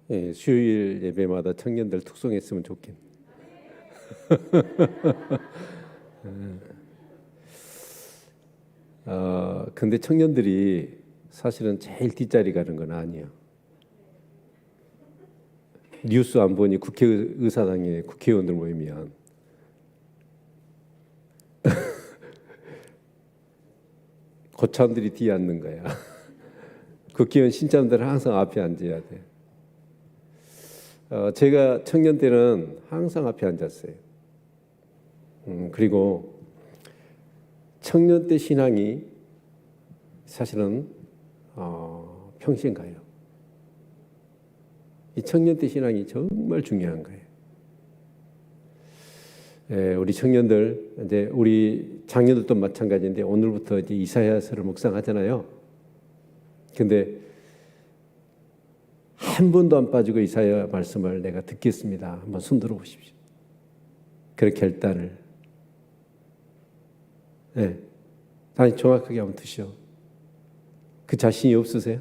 예, 수요일 예배마다 청년들 특송했으면 좋겠네. 근데 청년들이 사실은 제일 뒷자리 가는 건 아니에요. 뉴스 안 보니 국회의사당에 국회의원들 모이면 고참들이 뒤에 앉는 거야. 국회의원 신참들은 항상 앞에 앉아야 돼. 제가 청년 때는 항상 앞에 앉았어요. 그리고 청년 때 신앙이 사실은 평생 가요. 이 청년 때 신앙이 정말 중요한 거예요. 우리 청년들, 이제 우리 장년들도 마찬가지인데 오늘부터 이제 이사야서를 묵상하잖아요. 근데 한 번도 안 빠지고 이사야 말씀을 내가 듣겠습니다. 한번 손 들어 보십시오. 그렇게 결단을. 아니 정확하게 한번 드셔. 그 자신이 없으세요?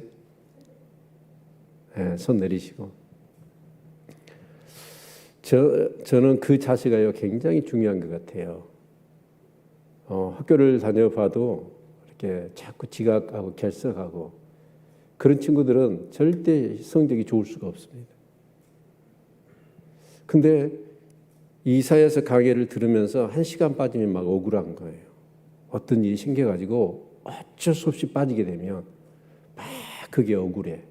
손 내리시고. 저는 그 자세가요 굉장히 중요한 것 같아요. 학교를 다녀봐도 이렇게 자꾸 지각하고 결석하고 그런 친구들은 절대 성적이 좋을 수가 없습니다. 근데 이사야서 강의를 들으면서 1시간 빠지면 막 억울한 거예요. 어떤 일이 생겨가지고 어쩔 수 없이 빠지게 되면 막 그게 억울해.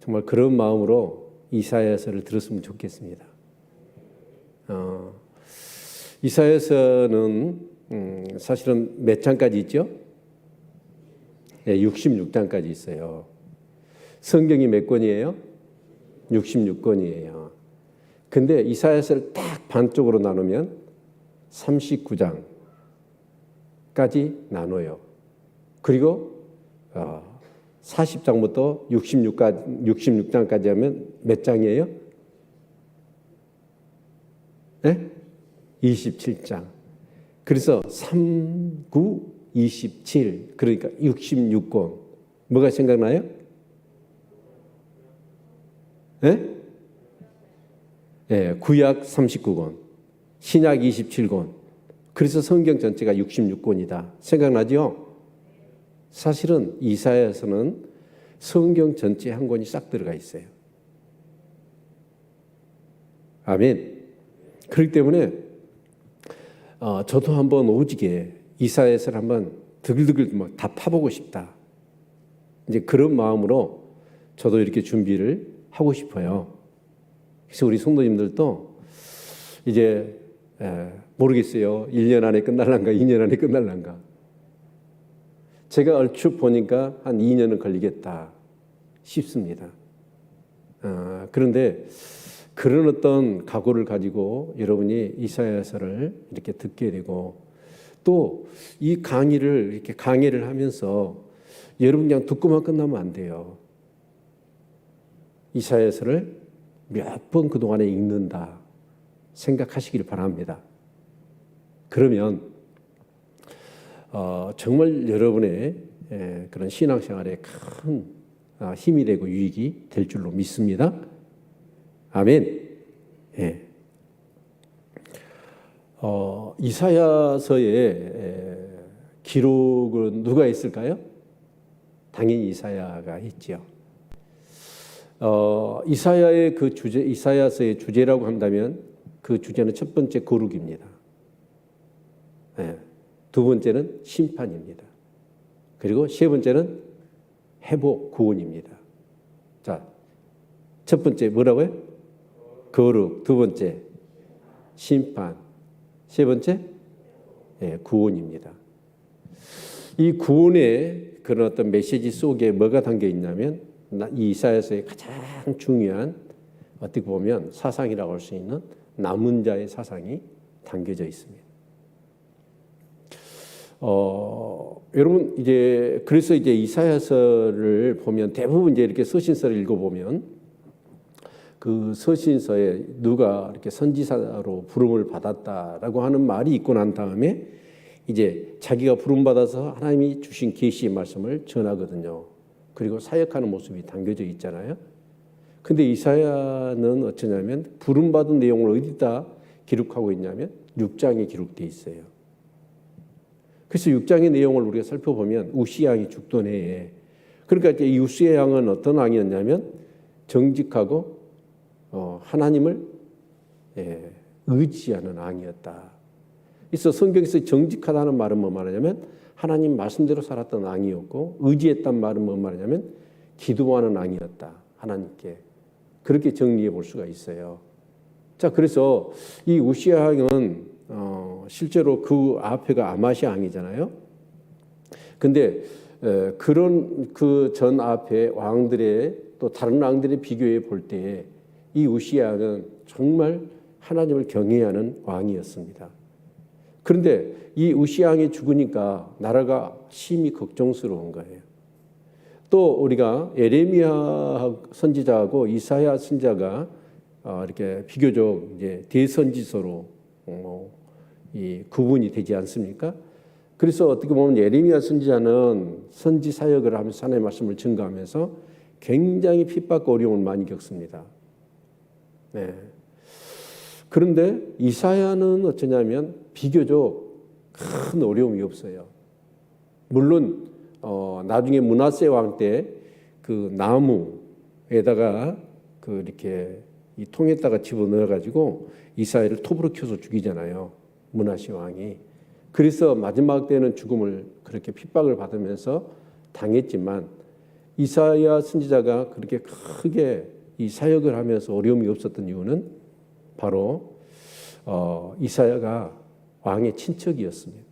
정말 그런 마음으로 이사야서를 들었으면 좋겠습니다. 이사야서는 사실은 몇 장까지 있죠? 66장까지 있어요. 성경이 몇 권이에요? 66권이에요. 근데 이사야서를 딱 반쪽으로 나누면 39장까지 나눠요. 그리고 40장부터 66장까지 하면 몇 장이에요? 27장. 그래서 3, 9, 27 그러니까 66권. 뭐가 생각나요? 구약 39권, 신약 27권. 그래서 성경 전체가 66권이다. 생각나죠? 사실은 이사야서는 성경 전체 한 권이 싹 들어가 있어요. 아멘. 그렇기 때문에 저도 한번 오지게 이사야서를 한번 드글드글 막 다 파보고 싶다. 이제 그런 마음으로 저도 이렇게 준비를 하고 싶어요. 그래서 우리 성도님들도 이제 모르겠어요. 1년 안에 끝날란가 2년 안에 끝날란가. 제가 얼추 보니까 한 2년은 걸리겠다 싶습니다. 그런데 그런 어떤 각오를 가지고 여러분이 이사야서를 이렇게 듣게 되고 또 이 강의를 이렇게 강의를 하면서 여러분 그냥 듣고만 끝나면 안 돼요. 이사야서를 몇 번 그동안에 읽는다 생각하시길 바랍니다. 그러면 정말 여러분의 그런 신앙생활에 큰 힘이 되고 유익이 될 줄로 믿습니다. 아멘. 이사야서의 기록은 누가 했을까요? 당연히 이사야가 했지요. 이사야의 그 주제, 이사야서의 주제라고 한다면 그 주제는 첫 번째 거룩입니다. 두 번째는 심판입니다. 그리고 세 번째는 회복, 구원입니다. 자, 첫 번째 뭐라고요? 거룩. 두 번째 심판. 세 번째 구원입니다. 이 구원의 그런 어떤 메시지 속에 뭐가 담겨 있냐면 이 이사야서의 가장 중요한 어떻게 보면 사상이라고 할 수 있는 남은 자의 사상이 담겨져 있습니다. 여러분 그래서 이사야서를 보면 대부분 이렇게 서신서를 읽어보면 그 서신서에 누가 이렇게 선지자로 부름을 받았다라고 하는 말이 있고 난 다음에 이제 자기가 부름 받아서 하나님이 주신 계시의 말씀을 전하거든요. 그리고 사역하는 모습이 담겨져 있잖아요. 근데 이사야는 어쩌냐면 부름받은 내용을 어디다 기록하고 있냐면 6장에 기록되어 있어요. 그래서 6장의 내용을 우리가 살펴보면 우시야 왕이 죽던 해에, 그러니까 이제 이 우시야 왕은 어떤 왕이었냐면 정직하고 하나님을 의지하는 왕이었다. 그래서 성경에서 정직하다는 말은 뭐 말하냐면 하나님 말씀대로 살았던 왕이었고, 의지했단 말은 뭐 말하냐면 기도하는 왕이었다. 하나님께. 그렇게 정리해 볼 수가 있어요. 자, 그래서 이 우시야 왕은 실제로 그 앞에가 아마시아 왕이잖아요. 근데 그런 그 전 앞에 왕들의 또 다른 왕들의 비교해 볼 때 이 우시야 왕은 정말 하나님을 경외하는 왕이었습니다. 그런데 이 우시야 왕이 죽으니까 나라가 심히 걱정스러운 거예요. 또 우리가 예레미야 선지자하고 이사야 선지자가 이렇게 비교적 이제 대선지서로 이 구분이 되지 않습니까? 그래서 어떻게 보면 예레미야 선지자는 선지 사역을 하면서 하나님의 말씀을 증거하면서 굉장히 핍박과 어려움을 많이 겪습니다. 네. 그런데 이사야는 어쩌냐면 비교적 큰 어려움이 없어요. 물론 나중에 므낫세 왕 때 그 나무에다가 그 이렇게 이 통에다가 집어넣어 가지고 이사야를 톱으로 켜서 죽이잖아요. 므낫세 왕이. 그래서 마지막 때는 죽음을 그렇게 핍박을 받으면서 당했지만 이사야 선지자가 그렇게 크게 이 사역을 하면서 어려움이 없었던 이유는 바로 이사야가 왕의 친척이었습니다.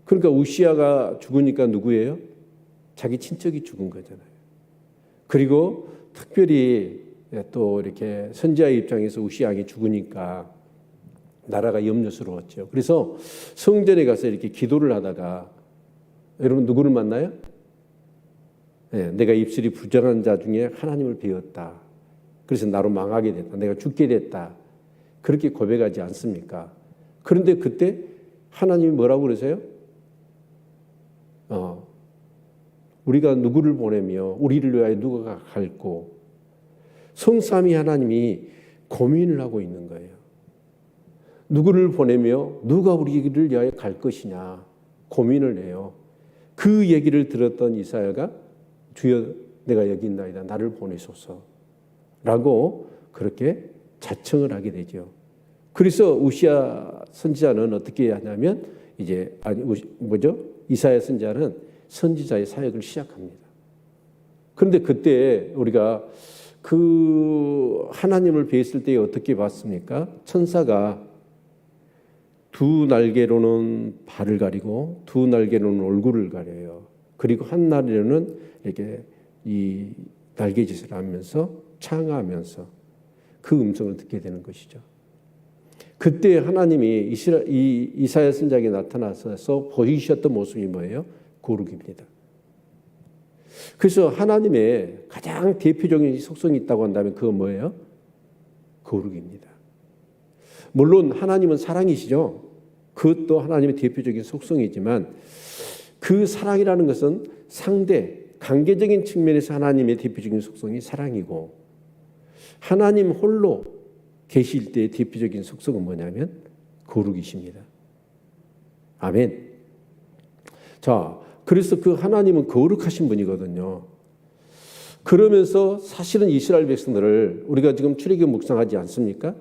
그러니까 우시야가 죽으니까 누구예요? 자기 친척이 죽은 거잖아요. 그리고 특별히 또 이렇게 선지자의 입장에서 우시야 왕이 죽으니까 나라가 염려스러웠죠. 그래서 성전에 가서 이렇게 기도를 하다가 여러분 누구를 만나요? 네, 내가 입술이 부정한 자 중에 하나님을 배웠다. 그래서 나로 망하게 됐다. 내가 죽게 됐다. 그렇게 고백하지 않습니까? 그런데 그때 하나님이 뭐라고 그러세요? 우리가 누구를 보내며 우리를 위하여 누가 갈고, 성삼위 하나님이 고민을 하고 있는 거예요. 누구를 보내며 누가 우리를 위하여 갈 것이냐 고민을 해요. 그 얘기를 들었던 이사야가 주여 내가 여기 있나이다. 나를 보내소서 라고 그렇게 자청을 하게 되죠. 그래서 우시야 선지자는 어떻게 하냐면 이사야 선지자는 선지자의 사역을 시작합니다. 그런데 그때 우리가 그 하나님을 뵀을 때 어떻게 봤습니까? 천사가 두 날개로는 발을 가리고 두 날개로는 얼굴을 가려요. 그리고 한 날에는 이렇게 이 날개짓을 하면서 창하면서 그 음성을 듣게 되는 것이죠. 그때 하나님이 이사야 선지자에게 나타나서 보이셨던 모습이 뭐예요? 거룩입니다. 그래서 하나님의 가장 대표적인 속성이 있다고 한다면 그건 뭐예요? 거룩입니다. 물론 하나님은 사랑이시죠. 그것도 하나님의 대표적인 속성이지만 그 사랑이라는 것은 관계적인 측면에서 하나님의 대표적인 속성이 사랑이고, 하나님 홀로 계실 때의 대표적인 속성은 뭐냐면 거룩이십니다. 아멘. 자, 그래서 그 하나님은 거룩하신 분이거든요. 그러면서 사실은 이스라엘 백성들을 우리가 지금 출애굽 묵상하지 않습니까?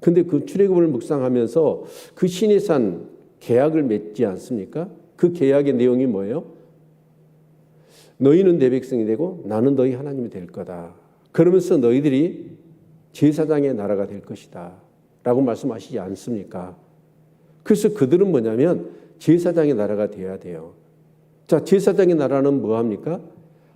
근데 그 출애굽을 묵상하면서 그 신의 산 계약을 맺지 않습니까? 그 계약의 내용이 뭐예요? 너희는 내 백성이 되고 나는 너희 하나님이 될 거다. 그러면서 너희들이 제사장의 나라가 될 것이다 라고 말씀하시지 않습니까? 그래서 그들은 뭐냐면 제사장의 나라가 되어야 돼요. 자, 제사장의 나라는 뭐합니까?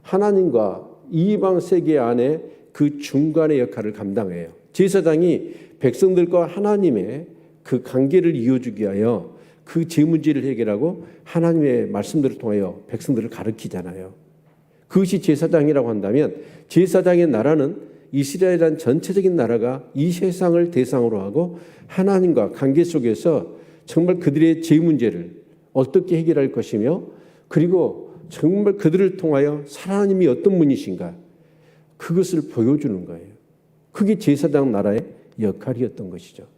하나님과 이방 세계 안에 그 중간의 역할을 감당해요. 제사장이 백성들과 하나님의 그 관계를 이어주기 위하여 그 제 문제를 해결하고 하나님의 말씀들을 통하여 백성들을 가르치잖아요. 그것이 제사장이라고 한다면 제사장의 나라는 이스라엘이라는 전체적인 나라가 이 세상을 대상으로 하고 하나님과 관계 속에서 정말 그들의 제 문제를 어떻게 해결할 것이며, 그리고 정말 그들을 통하여 하나님이 어떤 분이신가, 그것을 보여주는 거예요. 그게 제사장 나라의 역할이었던 것이죠.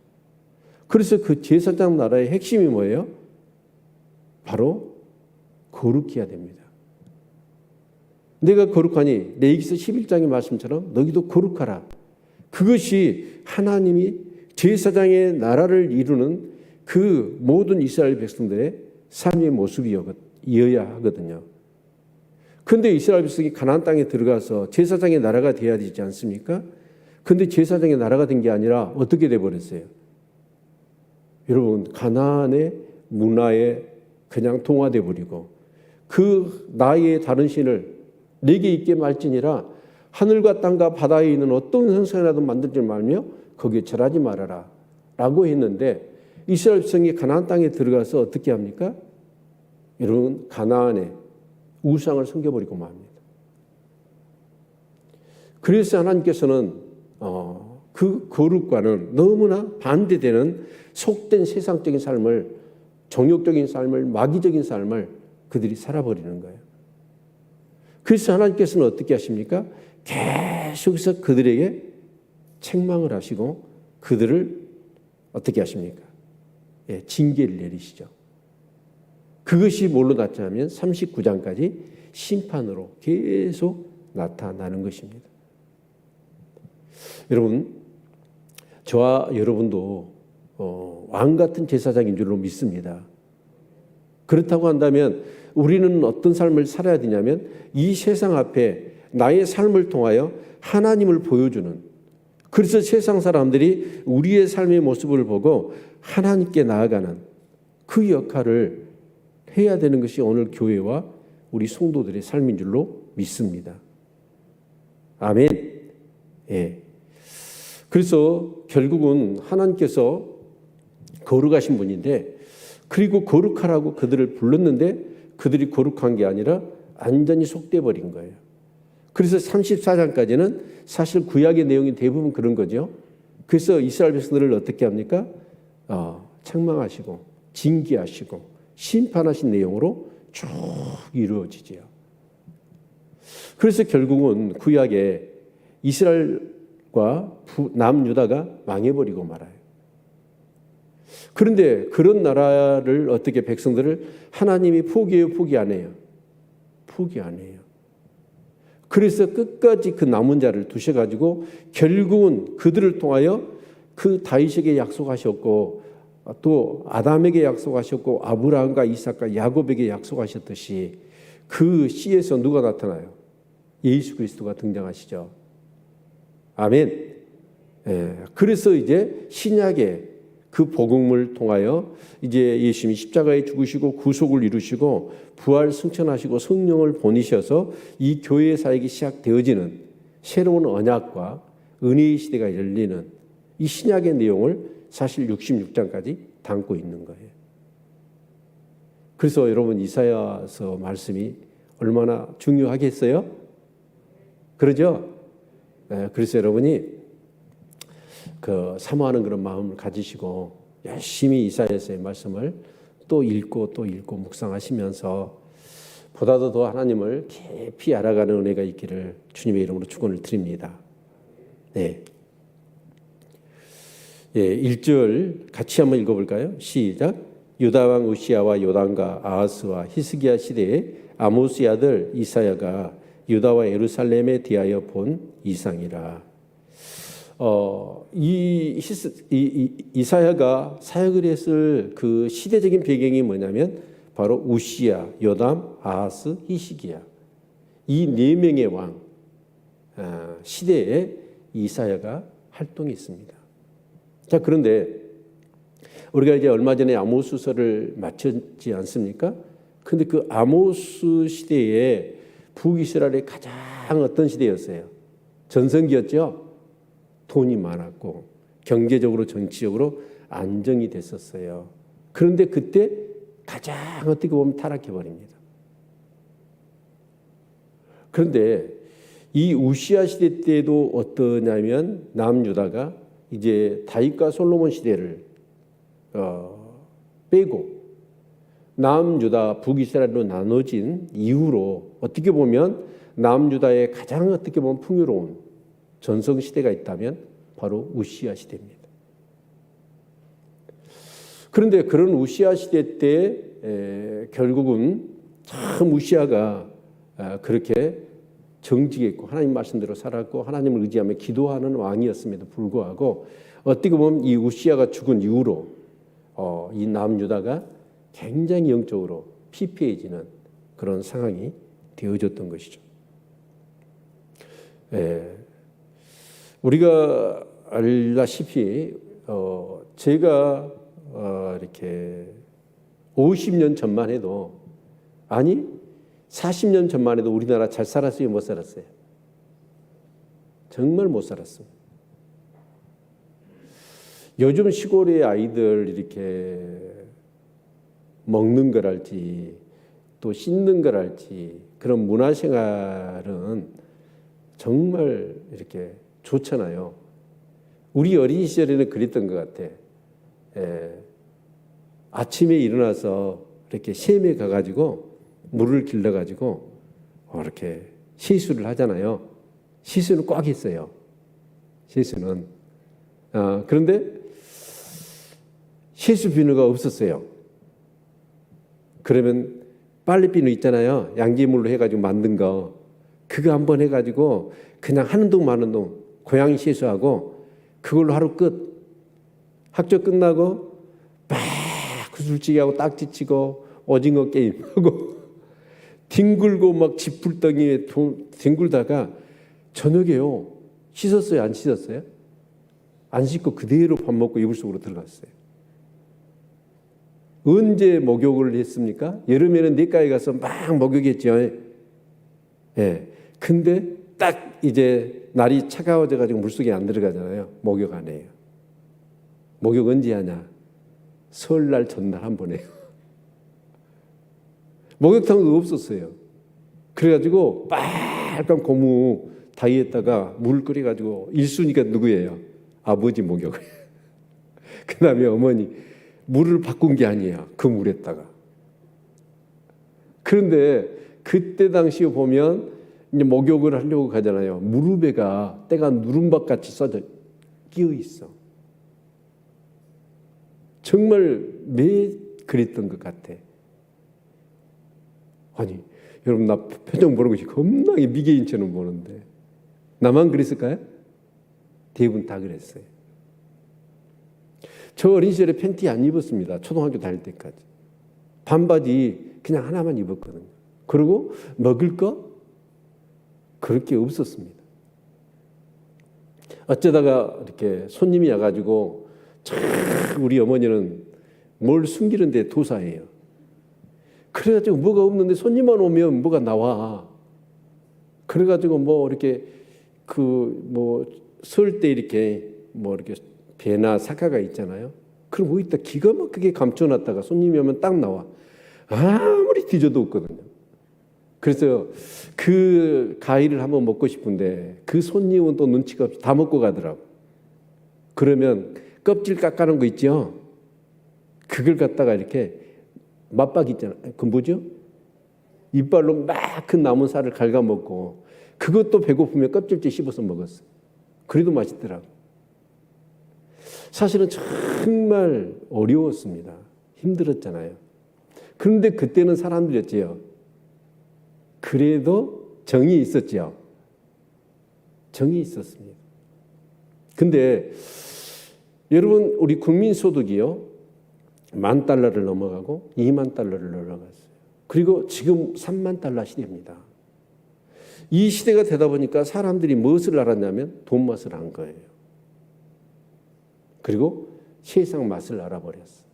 그래서 그 제사장 나라의 핵심이 뭐예요? 바로 거룩해야 됩니다. 내가 거룩하니 레위기서 11장의 말씀처럼 너희도 거룩하라. 그것이 하나님이 제사장의 나라를 이루는 그 모든 이스라엘 백성들의 삶의 모습이어야 하거든요. 그런데 이스라엘 백성이 가나안 땅에 들어가서 제사장의 나라가 돼야 되지 않습니까? 그런데 제사장의 나라가 된 게 아니라 어떻게 돼버렸어요? 여러분, 가나안의 문화에 그냥 동화돼 버리고 그 나의 다른 신을 내게 있게 말지니라 하늘과 땅과 바다에 있는 어떤 형상이라도 만들지 말며 거기에 절하지 말아라 라고 했는데 이스라엘 백성이 가나안 땅에 들어가서 어떻게 합니까? 여러분, 가나안에 우상을 섬겨버리고 맙니다. 그래서 하나님께서는 그 거룩과는 너무나 반대되는 속된 세상적인 삶을, 정욕적인 삶을, 마귀적인 삶을 그들이 살아버리는 거예요. 그래서 하나님께서는 어떻게 하십니까? 계속해서 그들에게 책망을 하시고 그들을 어떻게 하십니까? 징계를 내리시죠. 그것이 뭘로 나타나면 39장까지 심판으로 계속 나타나는 것입니다. 여러분, 저와 여러분도 왕 같은 제사장인 줄로 믿습니다. 그렇다고 한다면 우리는 어떤 삶을 살아야 되냐면 이 세상 앞에 나의 삶을 통하여 하나님을 보여주는, 그래서 세상 사람들이 우리의 삶의 모습을 보고 하나님께 나아가는 그 역할을 해야 되는 것이 오늘 교회와 우리 성도들의 삶인 줄로 믿습니다. 아멘. 예. 그래서 결국은 하나님께서 거룩하신 분인데, 그리고 거룩하라고 그들을 불렀는데 그들이 거룩한 게 아니라 완전히 속돼 버린 거예요. 그래서 34장까지는 사실 구약의 내용이 대부분 그런 거죠. 그래서 이스라엘 백성들을 어떻게 합니까? 책망하시고 징계하시고 심판하신 내용으로 쭉 이루어지지요. 그래서 결국은 구약에 이스라엘과 남유다가 망해버리고 말아요. 그런데 그런 나라를 어떻게 백성들을 하나님이 포기해요? 포기 안 해요? 포기 안 해요. 그래서 끝까지 그 남은 자를 두셔가지고 결국은 그들을 통하여 그 다윗에게 약속하셨고 또 아담에게 약속하셨고 아브라함과 이삭과 야곱에게 약속하셨듯이 그 씨에서 누가 나타나요? 예수 그리스도가 등장하시죠. 아멘. 예, 그래서 이제 신약의 그 복음을 통하여 이제 예수님이 십자가에 죽으시고 구속을 이루시고 부활 승천하시고 성령을 보내셔서 이 교회 사역이 시작되어지는 새로운 언약과 은혜의 시대가 열리는 이 신약의 내용을 사실 66장까지 담고 있는 거예요. 그래서 여러분, 이사야서 말씀이 얼마나 중요하겠어요? 그러죠? 네, 그래서 여러분이 사모하는 그런 마음을 가지시고 열심히 이사야서의 말씀을 또 읽고 묵상하시면서 보다도 더 하나님을 깊이 알아가는 은혜가 있기를 주님의 이름으로 축원을 드립니다. 네. 예, 1절 같이 한번 읽어볼까요? 시작. 유다 왕 우시야와 요담과 아하스와 히스기야 시대에 아모스의 아들 이사야가 유다와 예루살렘에 대하여 본 이상이라. 이사야가 사역을 했을 그 시대적인 배경이 뭐냐면 바로 우시야, 요담, 아하스, 히스기야, 이 네 명의 왕 시대에 이사야가 활동했습니다. 자, 그런데 우리가 이제 얼마 전에 아모스서를 마쳤지 않습니까? 근데 그 아모스 시대에 북이스라엘의 가장 어떤 시대였어요? 전성기였죠. 돈이 많았고 경제적으로 정치적으로 안정이 됐었어요. 그런데 그때 가장 어떻게 보면 타락해 버립니다. 그런데 이 우시야 시대 때도 어떠냐면 남유다가 이제 다윗과 솔로몬 시대를 빼고 남유다 북이스라엘로 나눠진 이후로 어떻게 보면 남유다의 가장 어떻게 보면 풍요로운 전성시대가 있다면 바로 우시야 시대입니다. 그런데 그런 우시야 시대 때 결국은 참 우시야가 그렇게 정직했고 하나님 말씀대로 살았고 하나님을 의지하며 기도하는 왕이었음에도 불구하고 어떻게 보면 이 우시야가 죽은 이후로 이 남유다가 굉장히 영적으로 피폐해지는 그런 상황이 되어졌던 것이죠. 우리가 알다시피 제가 이렇게 50년 전만 해도 아니 40년 전만 해도 우리나라 잘 살았어요, 못 살았어요? 정말 못 살았습니다. 요즘 시골의 아이들 이렇게 먹는 거랄지 또 씻는 거랄지 그런 문화생활은 정말 이렇게 좋잖아요. 우리 어린 시절에는 그랬던 것 같아. 아침에 일어나서 이렇게 샘에 가가지고 물을 길러가지고 이렇게 세수를 하잖아요. 세수는 꽉 했어요. 세수는. 그런데 세수 비누가 없었어요. 그러면 빨래비누 있잖아요. 양지물로 해가지고 만든 거. 그거 한번 해가지고 그냥 하는 동 마는 동 고양이 세수하고 그걸로 하루 끝. 학교 끝나고 막 구슬치기하고 딱지치고 오징어 게임하고 뒹굴고 막 지풀덩이에 뒹굴다가 저녁에요. 씻었어요? 안 씻었어요? 안 씻고 그대로 밥 먹고 이불 속으로 들어갔어요. 언제 목욕을 했습니까? 여름에는 냇가에 가서 막 목욕했죠. 예. 근데 딱 이제 날이 차가워져 가지고 물속에 안 들어가잖아요. 목욕 안 해요. 목욕 언제 하냐? 설날 전날 한 번 해요. 목욕탕도 없었어요. 그래가지고 빨간 고무 다이에다가 물 끓여가지고 1순위가 누구예요? 아버지 목욕을. 그 다음에 어머니 물을 바꾼 게 아니에요. 그 물에다가. 그런데 그때 당시에 보면 이제 목욕을 하려고 가잖아요. 무릎에가 때가 누름박같이 써져 끼어 있어. 정말 매 그랬던 것 같아. 아니 여러분 나 표정 보는 것이 겁나게 미개인처럼 보는데 나만 그랬을까요? 대부분 다 그랬어요. 저 어린 시절에 팬티 안 입었습니다. 초등학교 다닐 때까지. 반바지 그냥 하나만 입었거든요. 그리고 먹을 거 그럴 게 없었습니다. 어쩌다가 이렇게 손님이 와가지고 참 우리 어머니는 뭘 숨기는데 도사해요. 그래가지고 뭐가 없는데 손님만 오면 뭐가 나와. 그래가지고 뭐 이렇게 설 때 이렇게 이렇게 배나 사과가 있잖아요. 그럼 거기다 기가 막히게 감춰놨다가 손님이 오면 딱 나와. 아무리 뒤져도 없거든요. 그래서 그 과일을 한번 먹고 싶은데 그 손님은 또 눈치가 없이 다 먹고 가더라고. 그러면 껍질 깎아놓은 거 있죠. 그걸 갖다가 이렇게 맞박 있잖아요. 그 뭐죠? 이빨로 막 큰 남은 살을 갉아먹고 그것도 배고프면 껍질째 씹어서 먹었어. 그래도 맛있더라고. 사실은 정말 어려웠습니다. 힘들었잖아요. 그런데 그때는 사람들이었지요. 그래도 정이 있었지요. 정이 있었습니다. 근데 여러분 우리 국민소득이요. $10,000를 넘어가고 $20,000를 넘어갔어요. 그리고 지금 $30,000 시대입니다. 이 시대가 되다 보니까 사람들이 무엇을 알았냐면 돈 맛을 안 거예요. 그리고 세상 맛을 알아버렸어.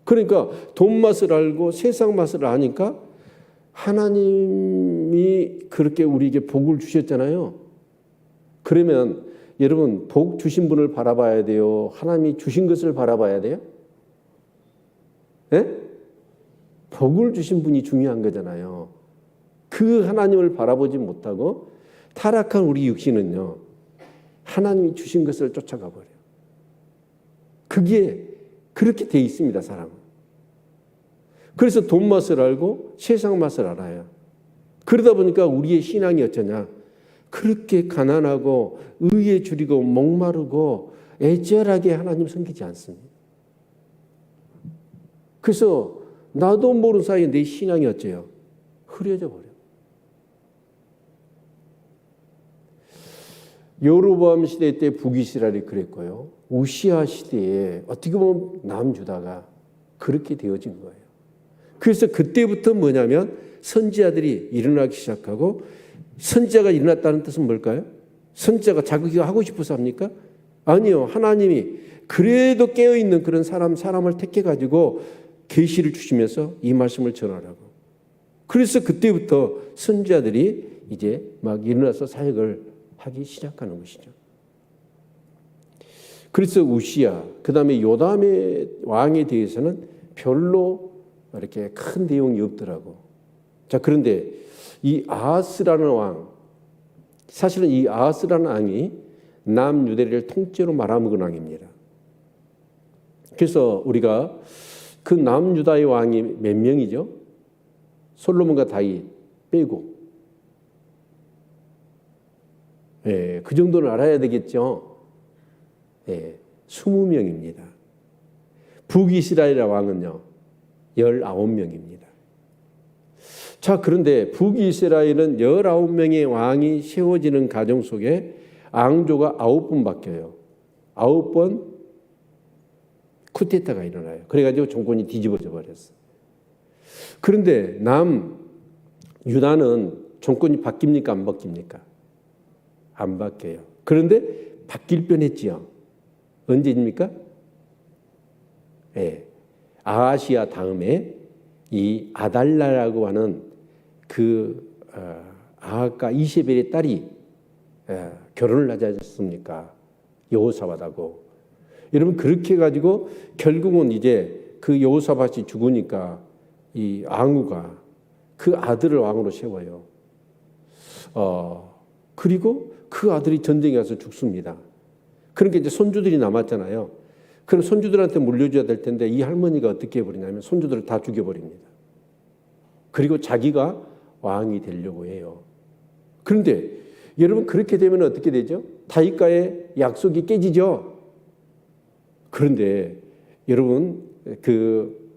그러니까 돈 맛을 알고 세상 맛을 아니까 하나님이 그렇게 우리에게 복을 주셨잖아요. 그러면 여러분 복 주신 분을 바라봐야 돼요? 하나님이 주신 것을 바라봐야 돼요? 네? 복을 주신 분이 중요한 거잖아요. 그 하나님을 바라보지 못하고 타락한 우리 육신은요. 하나님이 주신 것을 쫓아가 버려요. 그게 그렇게 돼 있습니다. 사람은. 그래서 돈 맛을 알고 세상 맛을 알아요. 그러다 보니까 우리의 신앙이 어쩌냐? 그렇게 가난하고 의에 줄이고 목마르고 애절하게 하나님 섬기지 않습니다. 그래서 나도 모르는 사이에 내 신앙이 어째요? 흐려져 버려요. 여로보암 시대 때 북이스라엘이 그랬고요. 우시아 시대에 어떻게 보면 남유다가 그렇게 되어진 거예요. 그래서 그때부터 뭐냐면 선지자들이 일어나기 시작하고, 선지자가 일어났다는 뜻은 뭘까요? 선지자가 자기가 하고 싶어서 합니까? 아니요. 하나님이 그래도 깨어있는 그런 사람을 택해가지고 계시를 주시면서 이 말씀을 전하라고. 그래서 그때부터 선지자들이 이제 막 일어나서 사역을 하기 시작하는 것이죠. 그래서 우시야, 그 다음에 요담의 왕에 대해서는 별로 이렇게 큰 내용이 없더라고. 자, 그런데 이 아하스라는 왕, 사실은 이 아하스라는 왕이 남유대를 통째로 말아먹은 왕입니다. 그래서 우리가 그 남유다의 왕이 몇 명이죠? 솔로몬과 다윗 빼고. 예, 그 정도는 알아야 되겠죠. 예, 20명입니다. 북이스라엘 왕은요, 19명입니다. 자, 그런데 북이스라엘은 19명의 왕이 세워지는 과정 속에 앙조가 9번 바뀌어요. 9번 쿠데타가 일어나요. 그래가지고 정권이 뒤집어져 버렸어요. 그런데 남유다는 정권이 바뀝니까? 안 바뀝니까? 안 바뀌어요. 그런데 바뀔 뻔했지요. 언제입니까? 예, 아하시아 다음에 이 아달랴라고 하는 그 아하가 이세벨의 딸이 결혼을 하지 않았습니까? 여호사밧하고. 여러분, 그렇게 해가지고 결국은 이제 그 여호사밧이 죽으니까 이 앙후가 그 아들을 왕으로 세워요. 그리고 그 아들이 전쟁에 가서 죽습니다. 그러니까 이제 손주들이 남았잖아요. 그럼 손주들한테 물려줘야 될 텐데 이 할머니가 어떻게 해버리냐면 손주들을 다 죽여버립니다. 그리고 자기가 왕이 되려고 해요. 그런데 여러분, 그렇게 되면 어떻게 되죠? 다윗과의 약속이 깨지죠. 그런데 여러분, 그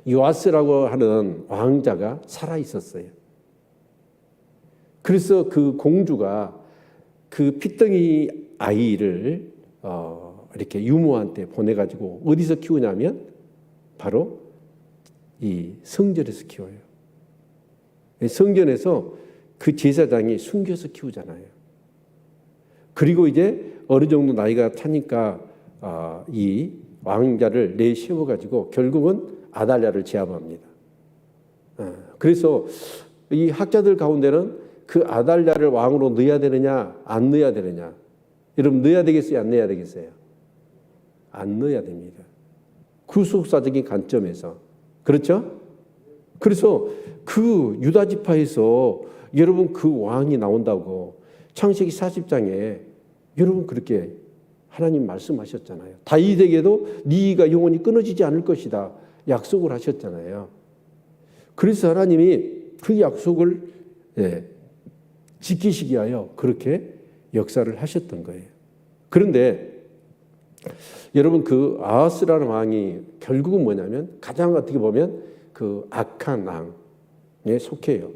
요아스라고 하는 왕자가 살아 있었어요. 그래서 그 공주가 그 핏덩이 아이를 이렇게 유모한테 보내가지고 어디서 키우냐면 바로 이 성전에서 키워요. 성전에서 그 제사장이 숨겨서 키우잖아요. 그리고 이제 어느 정도 나이가 차니까 이 왕자를 내세워가지고 결국은 아달랴를 제압합니다. 그래서 이 학자들 가운데는 그 아달랴를 왕으로 넣어야 되느냐 안 넣어야 되느냐. 여러분, 넣어야 되겠어요? 안 넣어야 되겠어요? 안 넣어야 됩니다. 구속사적인 관점에서. 그렇죠? 그래서 그 유다 지파에서 여러분 그 왕이 나온다고 창세기 40장에 여러분 그렇게 하나님 말씀하셨잖아요. 다윗에게도 네가 영원히 끊어지지 않을 것이다 약속을 하셨잖아요. 그래서 하나님이 그 약속을 지키시기 위하여 그렇게 역사를 하셨던 거예요. 그런데 여러분, 그 아하스라는 왕이 결국은 뭐냐면 가장 어떻게 보면 그 악한 왕에 속해요.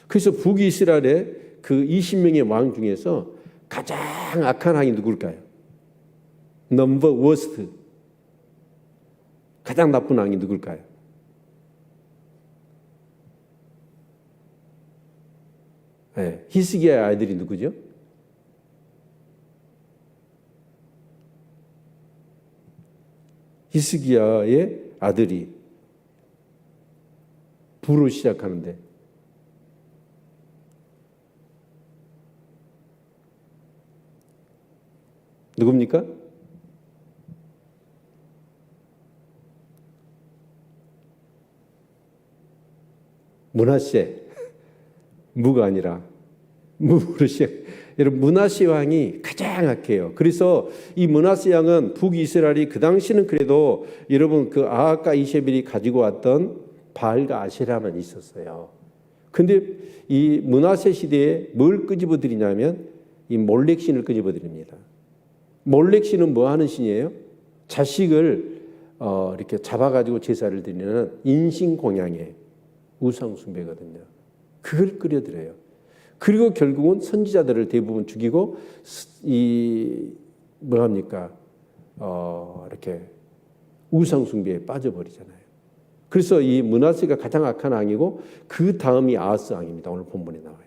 그래서 북이스라엘의 그 20명의 왕 중에서 가장 악한 왕이 누굴까요? 넘버 워스트. 가장 나쁜 왕이 누굴까요? 네, 히스기야의 아이들이 누구죠? 히스기야의 아들이 부로 시작하는데 누굽니까? 므낫세. 무가 아니라 무로 시작. 여러분, 므낫세 왕이 가장 악해요. 그래서 이 므낫세 왕은 북이스라엘이 그 당시는 그래도 여러분 그 아하과 이세벨이 가지고 왔던 바알과 아세라만 있었어요. 근데 이 므낫세 시대에 뭘 끄집어 드리냐면 이 몰렉신을 끄집어 드립니다. 몰렉신은 뭐 하는 신이에요? 자식을 이렇게 잡아가지고 제사를 드리는 인신공양의 우상숭배거든요. 그걸 끓여드려요. 그리고 결국은 선지자들을 대부분 죽이고 뭐합니까? 이렇게 우상숭배에 빠져버리잖아요. 그래서 이 므낫세가 가장 악한 왕이고 그 다음이 아하스 왕입니다. 오늘 본문에 나와요.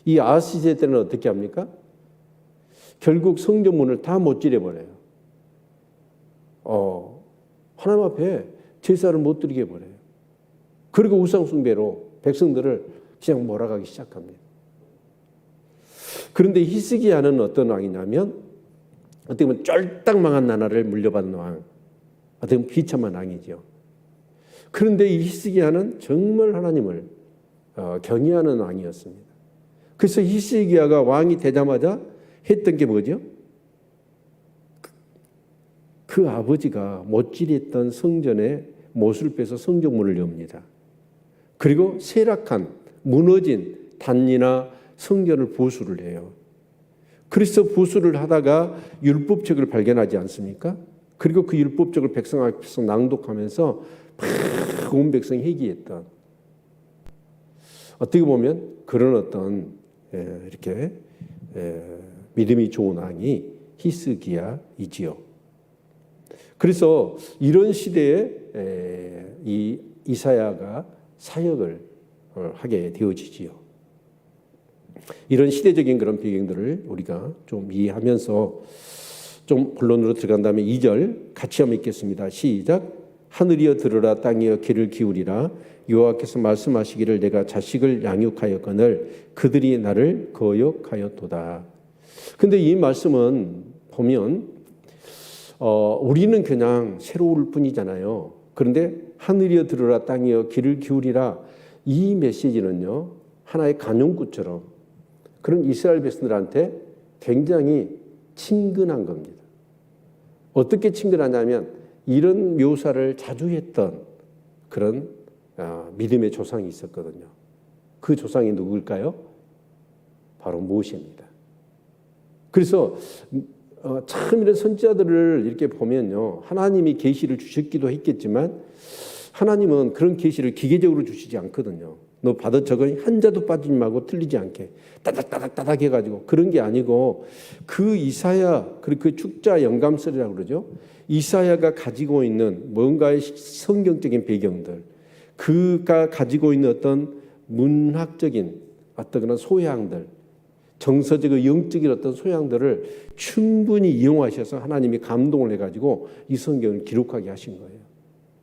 이 아하스 시대 때는 어떻게 합니까? 결국 성전문을 다 못 지려버려요. 하나님 앞에 제사를 못 드리게 해버려요. 그리고 우상숭배로 백성들을 그냥 몰아가기 시작합니다. 그런데 히스기야는 어떤 왕이냐면 어떻게 보면 쫄딱 망한 나라를 물려받은 왕, 어떻게 보면 비참한 왕이죠. 그런데 이 히스기야는 정말 하나님을 경외하는 왕이었습니다. 그래서 히스기야가 왕이 되자마자 했던 게 뭐죠? 그 아버지가 못질했던 성전에 못을 빼서 성전문을 엽니다. 그리고 쇠락한 무너진 단이나 성전을 보수를 해요. 그래서 보수를 하다가 율법책을 발견하지 않습니까? 그리고 그 율법책을 백성 앞에서 낭독하면서 막 온 백성이 회개했던, 어떻게 보면 그런 어떤 이렇게 믿음이 좋은 왕이 히스기야이지요. 그래서 이런 시대에 이 이사야가 사역을 하게 되어지지요. 이런 시대적인 그런 배경들을 우리가 좀 이해하면서 좀 본론으로 들어간 다음에 2절 같이 한번 읽겠습니다. 시작. 하늘이여 들으라, 땅이여 귀를 기울이라. 여호와께서 말씀하시기를 내가 자식을 양육하였거늘 그들이 나를 거역하였도다. 근데 이 말씀은 보면 우리는 그냥 새로울 뿐이잖아요. 그런데 하늘이여 들으라, 땅이여 귀를 기울이라, 이 메시지는요 하나의 간용구처럼 그런 이스라엘 백성들한테 굉장히 친근한 겁니다. 어떻게 친근하냐면 이런 묘사를 자주 했던 그런 믿음의 조상이 있었거든요. 그 조상이 누구일까요? 바로 모세입니다. 그래서 참 이런 선지자들을 이렇게 보면요, 하나님이 계시를 주셨기도 했겠지만 하나님은 그런 계시를 기계적으로 주시지 않거든요. 너 받아 적어 한 자도 빠지지 말고 틀리지 않게 따닥따닥따닥 해가지고, 그런 게 아니고 그 이사야, 그리고 그 축자 영감설이라고 그러죠. 이사야가 가지고 있는 뭔가의 성경적인 배경들, 그가 가지고 있는 어떤 문학적인 어떤 그런 소양들, 정서적인 영적인 어떤 소양들을 충분히 이용하셔서 하나님이 감동을 해가지고 이 성경을 기록하게 하신 거예요.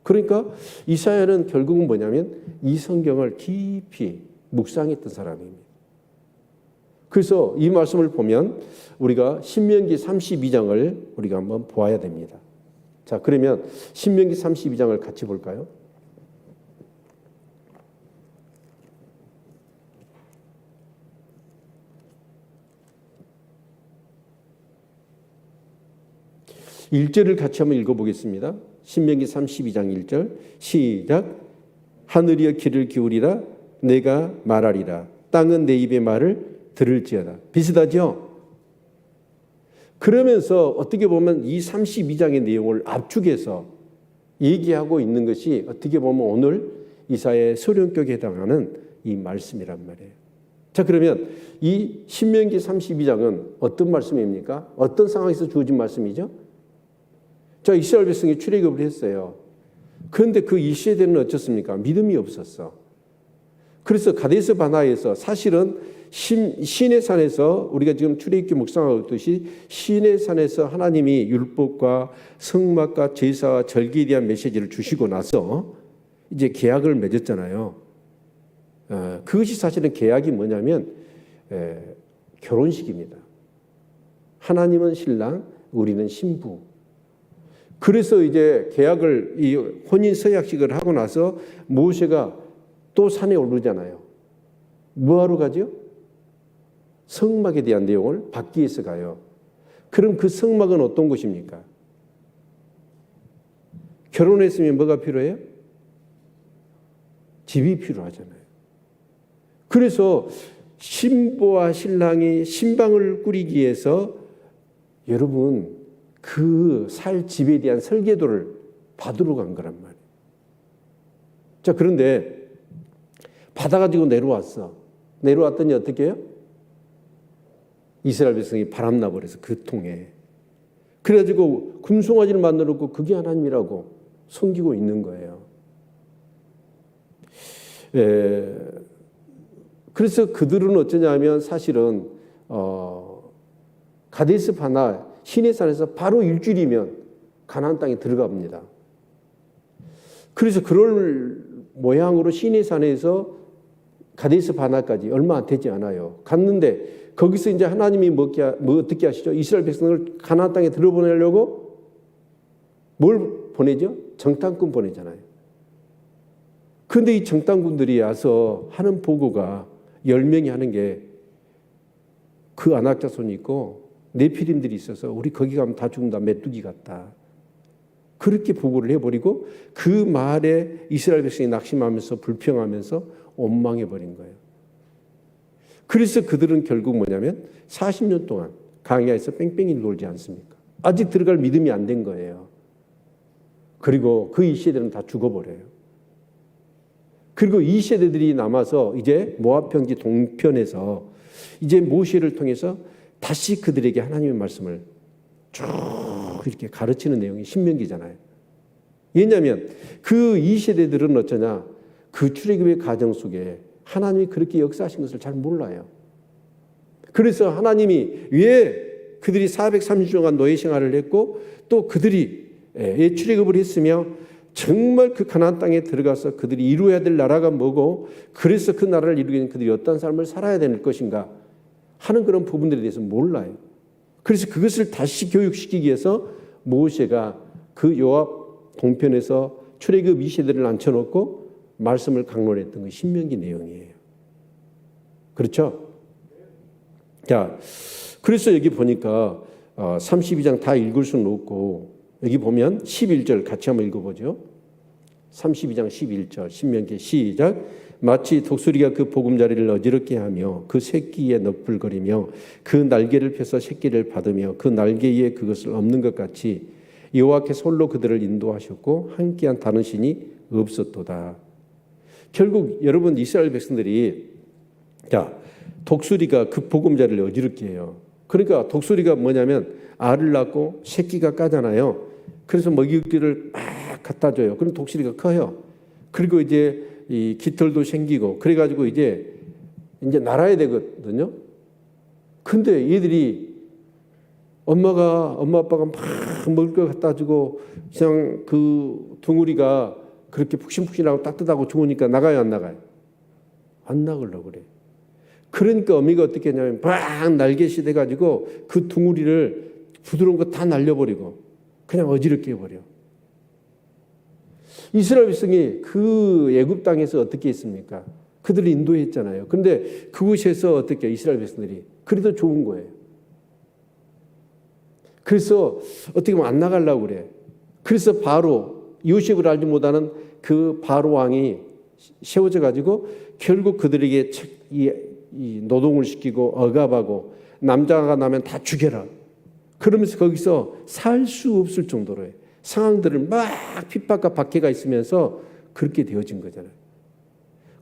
그러니까 이사야는 결국은 뭐냐면 이 성경을 깊이 묵상했던 사람입니다. 그래서 이 말씀을 보면 우리가 신명기 32장을 우리가 한번 보아야 됩니다. 자, 그러면 신명기 32장을 같이 볼까요? (1절을) 같이 한번 읽어보겠습니다. 신명기 32장 1절 시작. 하늘이여 귀를 기울이라, 내가 말하리라. 땅은 내 입의 말을 들을지어다. 비슷하죠? 그러면서 어떻게 보면 이 32장의 내용을 압축해서 얘기하고 있는 것이 어떻게 보면 오늘 이사야의 서론격에 해당하는 이 말씀이란 말이에요. 자, 그러면 이 신명기 32장은 어떤 말씀입니까? 어떤 상황에서 주어진 말씀이죠? 자, 이스라엘 백성이 출애굽을 했어요. 그런데 그 이 시대는 어떻습니까? 믿음이 없었어. 그래서 가데스 바나에서 사실은 시내산에서 우리가 지금 출애굽기 묵상하고 있듯이 시내산에서 하나님이 율법과 성막과 제사와 절기에 대한 메시지를 주시고 나서 이제 계약을 맺었잖아요. 그것이 사실은 계약이 뭐냐면 결혼식입니다. 하나님은 신랑, 우리는 신부. 그래서 이제 계약을, 이 혼인 서약식을 하고 나서 모세가 또 산에 오르잖아요. 뭐하러 가죠? 성막에 대한 내용을 받기 위해서 가요. 그럼 그 성막은 어떤 곳입니까? 결혼했으면 뭐가 필요해요? 집이 필요하잖아요. 그래서 신부와 신랑이 신방을 꾸리기 위해서 여러분 그 살 집에 대한 설계도를 받으러 간 거란 말이에요. 자, 그런데 받아가지고 내려왔어. 내려왔더니 어떻게 해요? 이스라엘 백성이 바람나 버려서 그 통에. 그래가지고 금송아지를 만들었고 그게 하나님이라고 섬기고 있는 거예요. 그래서 그들은 어쩌냐면 사실은 가데스 바나 시내산에서 바로 일주일이면 가나안 땅에 들어갑니다. 그래서 그럴 모양으로 시내산에서 가데스 바나까지 얼마 안 되지 않아요. 갔는데 거기서 이제 하나님이 어떻게 하시죠? 이스라엘 백성을 가나안 땅에 들어보내려고 뭘 보내죠? 정탐꾼 보내잖아요. 그런데 이 정탐꾼들이 와서 하는 보고가 10명이 하는 게 그 안악자손이 있고 네피림들이 있어서 우리 거기 가면 다 죽는다. 메뚜기 같다. 그렇게 보고를 해버리고 그 말에 이스라엘 백성이 낙심하면서 불평하면서 원망해버린 거예요. 그래서 그들은 결국 뭐냐면 40년 동안 광야에서 뺑뺑이 돌지 않습니까? 아직 들어갈 믿음이 안 된 거예요. 그리고 그 이 세대는 다 죽어버려요. 그리고 이 세대들이 남아서 이제 모압 평지 동편에서 이제 모세를 통해서 다시 그들에게 하나님의 말씀을 쭉 이렇게 가르치는 내용이 신명기잖아요. 왜냐하면 그 이 세대들은 어쩌냐? 그 출애굽의 과정 속에 하나님이 그렇게 역사하신 것을 잘 몰라요. 그래서 하나님이 왜 그들이 430주간 노예 생활을 했고 또 그들이 출애굽을 했으며 정말 그 가나안 땅에 들어가서 그들이 이루어야 될 나라가 뭐고 그래서 그 나라를 이루기 위해 그들이 어떤 삶을 살아야 될 것인가 하는 그런 부분들에 대해서 몰라요. 그래서 그것을 다시 교육시키기 위해서 모세가 그 요압 동편에서 출애굽 2세대를 앉혀놓고 말씀을 강론했던 게 신명기 내용이에요. 그렇죠? 자, 그래서 여기 보니까 32장 다 읽을 수는 없고 여기 보면 11절 같이 한번 읽어보죠. 32장 11절 신명기 시작. 마치 독수리가 그 보금자리를 어지럽게 하며 그 새끼에 너풀거리며 그 날개를 펴서 새끼를 받으며 그 날개 위에 그것을 엎는 것 같이 여호와께서 홀로 그들을 인도하셨고 함께한 다른 신이 없었도다. 결국 여러분 이스라엘 백성들이 독수리가 그 보금자리를 어지럽게 해요. 그러니까 독수리가 뭐냐면 알을 낳고 새끼가 까잖아요. 그래서 먹이를 막 갖다 줘요. 그럼 독수리가 커요. 그리고 이제 이 깃털도 생기고 그래가지고 이제 날아야 되거든요. 근데 얘들이 엄마 아빠가 막 먹을 거 갖다 주고 그냥 그 둥우리가 그렇게 푹신푹신하고 따뜻하고 좋으니까 나가요, 안 나가요? 안 나가려고 그래. 그러니까 어미가 어떻게 했냐면 막 날개시 돼가지고 그 둥우리를 부드러운 거 다 날려버리고 그냥 어지럽게 해버려. 이스라엘 백성이 그 애굽 땅에서 어떻게 했습니까? 그들을 인도했잖아요. 그런데 그곳에서 어떻게 이스라엘 백성들이 그래도 좋은 거예요. 그래서 어떻게 보면 안 나가려고 그래. 그래서 바로 요셉을 알지 못하는 그 바로 왕이 세워져 가지고 결국 그들에게 이 노동을 시키고 억압하고 남자가 나면 다 죽여라. 그러면서 거기서 살 수 없을 정도로 상황들을 막 핍박과 박해가 있으면서 그렇게 되어진 거잖아요.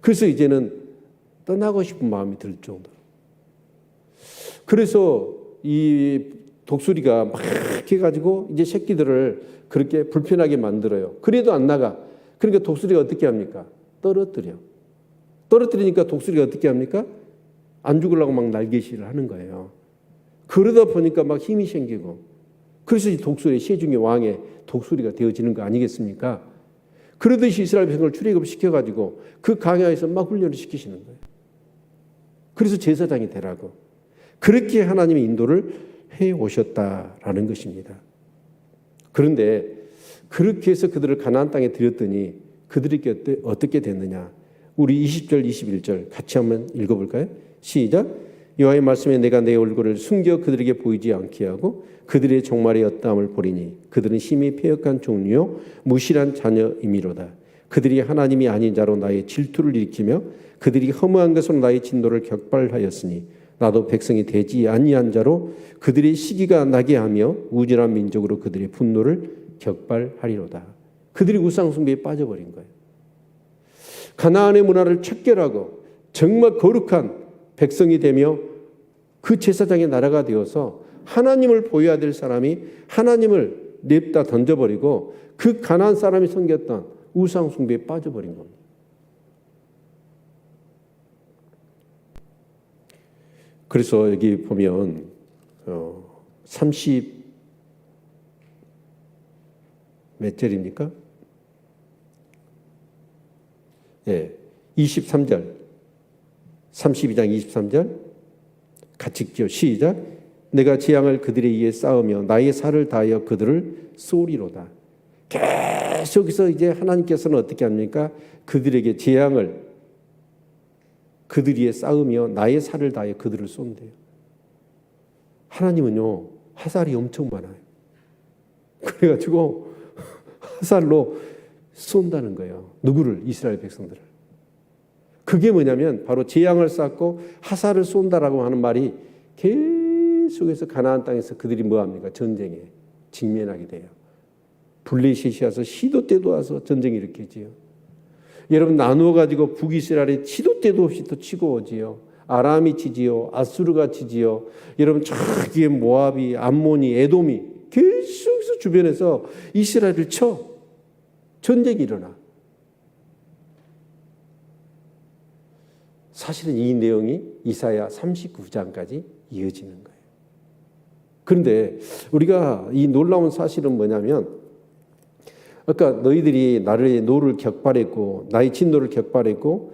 그래서 이제는 떠나고 싶은 마음이 들 정도로. 그래서 이 독수리가 막 해가지고 이제 새끼들을 그렇게 불편하게 만들어요. 그래도 안 나가. 그러니까 독수리가 어떻게 합니까? 떨어뜨려. 떨어뜨리니까 독수리가 어떻게 합니까? 안 죽으려고 막 날개질을 하는 거예요. 그러다 보니까 막 힘이 생기고 그래서 이 독수리 세중의 왕의 독수리가 되어지는 거 아니겠습니까? 그러듯이 이스라엘 백성을 출애굽 시켜가지고 그 광야에서 막 훈련을 시키시는 거예요. 그래서 제사장이 되라고. 그렇게 하나님의 인도를 해 오셨다라는 것입니다. 그런데 그렇게 해서 그들을 가나안 땅에 들였더니 그들에게 어떻게 됐느냐? 우리 20절, 21절 같이 한번 읽어볼까요? 시작. 여호와의 말씀에 내가 내 얼굴을 숨겨 그들에게 보이지 않게 하고 그들의 종말의 엿담을 보리니 그들은 심히 패역한 종류요 무실한 자녀이미로다. 그들이 하나님이 아닌 자로 나의 질투를 일으키며 그들이 허무한 것으로 나의 진노를 격발하였으니 나도 백성이 되지 아니한 자로 그들의 시기가 나게 하며 우둔한 민족으로 그들의 분노를 격발하리로다. 그들이 우상 숭배에 빠져버린 거예요. 가나안의 문화를 척결하고 정말 거룩한 백성이 되며 그 제사장의 나라가 되어서 하나님을 보여야 될 사람이 하나님을 냅다 던져버리고 그 가나안 사람이 섬겼던 우상 숭배에 빠져버린 겁니다. 그래서 여기 보면 30 몇 절입니까? 예, 23절 32장 23절 같이 읽죠. 시작. 내가 재앙을 그들에 의해 쌓으며 나의 살을 다하여 그들을 쏘리로다. 계속해서 이제 하나님께서는 어떻게 합니까? 그들에게 재앙을 그들 위에 쌓으며 나의 살을 다하여 그들을 쏜대요. 하나님은요 화살이 엄청 많아요. 그래가지고 화살로 쏜다는 거예요. 누구를? 이스라엘 백성들을. 그게 뭐냐면 바로 재앙을 쌓고 화살을 쏜다라고 하는 말이 계속해서 가나안 땅에서 그들이 뭐합니까? 전쟁에 직면하게 돼요. 블레셋이 와서 시도 때도 와서 전쟁이 일으키지요. 여러분 나누어 가지고 북이스라엘이 시도 때도 없이 또 치고 오지요. 아람이 치지요. 아수르가 치지요. 여러분 저기에 모압이, 암몬이, 에돔이 계속해서 주변에서 이스라엘을 쳐. 전쟁이 일어나. 사실은 이 내용이 이사야 39장까지 이어지는 거예요. 그런데 우리가 이 놀라운 사실은 뭐냐면 아까 너희들이 나를 노를 격발했고 나의 진노를 격발했고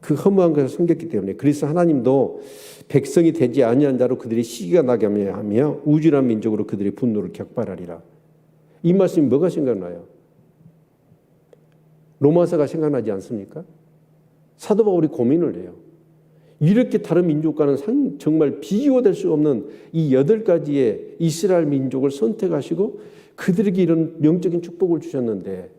그 허무한 것을 숨겼기 때문에 그래서 하나님도 백성이 되지 아니한 자로 그들의 시기가 나게 하며 우둔한 민족으로 그들의 분노를 격발하리라. 이 말씀이 뭐가 생각나요? 로마서가 생각나지 않습니까? 사도 바울이 고민을 해요. 이렇게 다른 민족과는 정말 비교될 수 없는 이 8가지의 이스라엘 민족을 선택하시고 그들에게 이런 영적인 축복을 주셨는데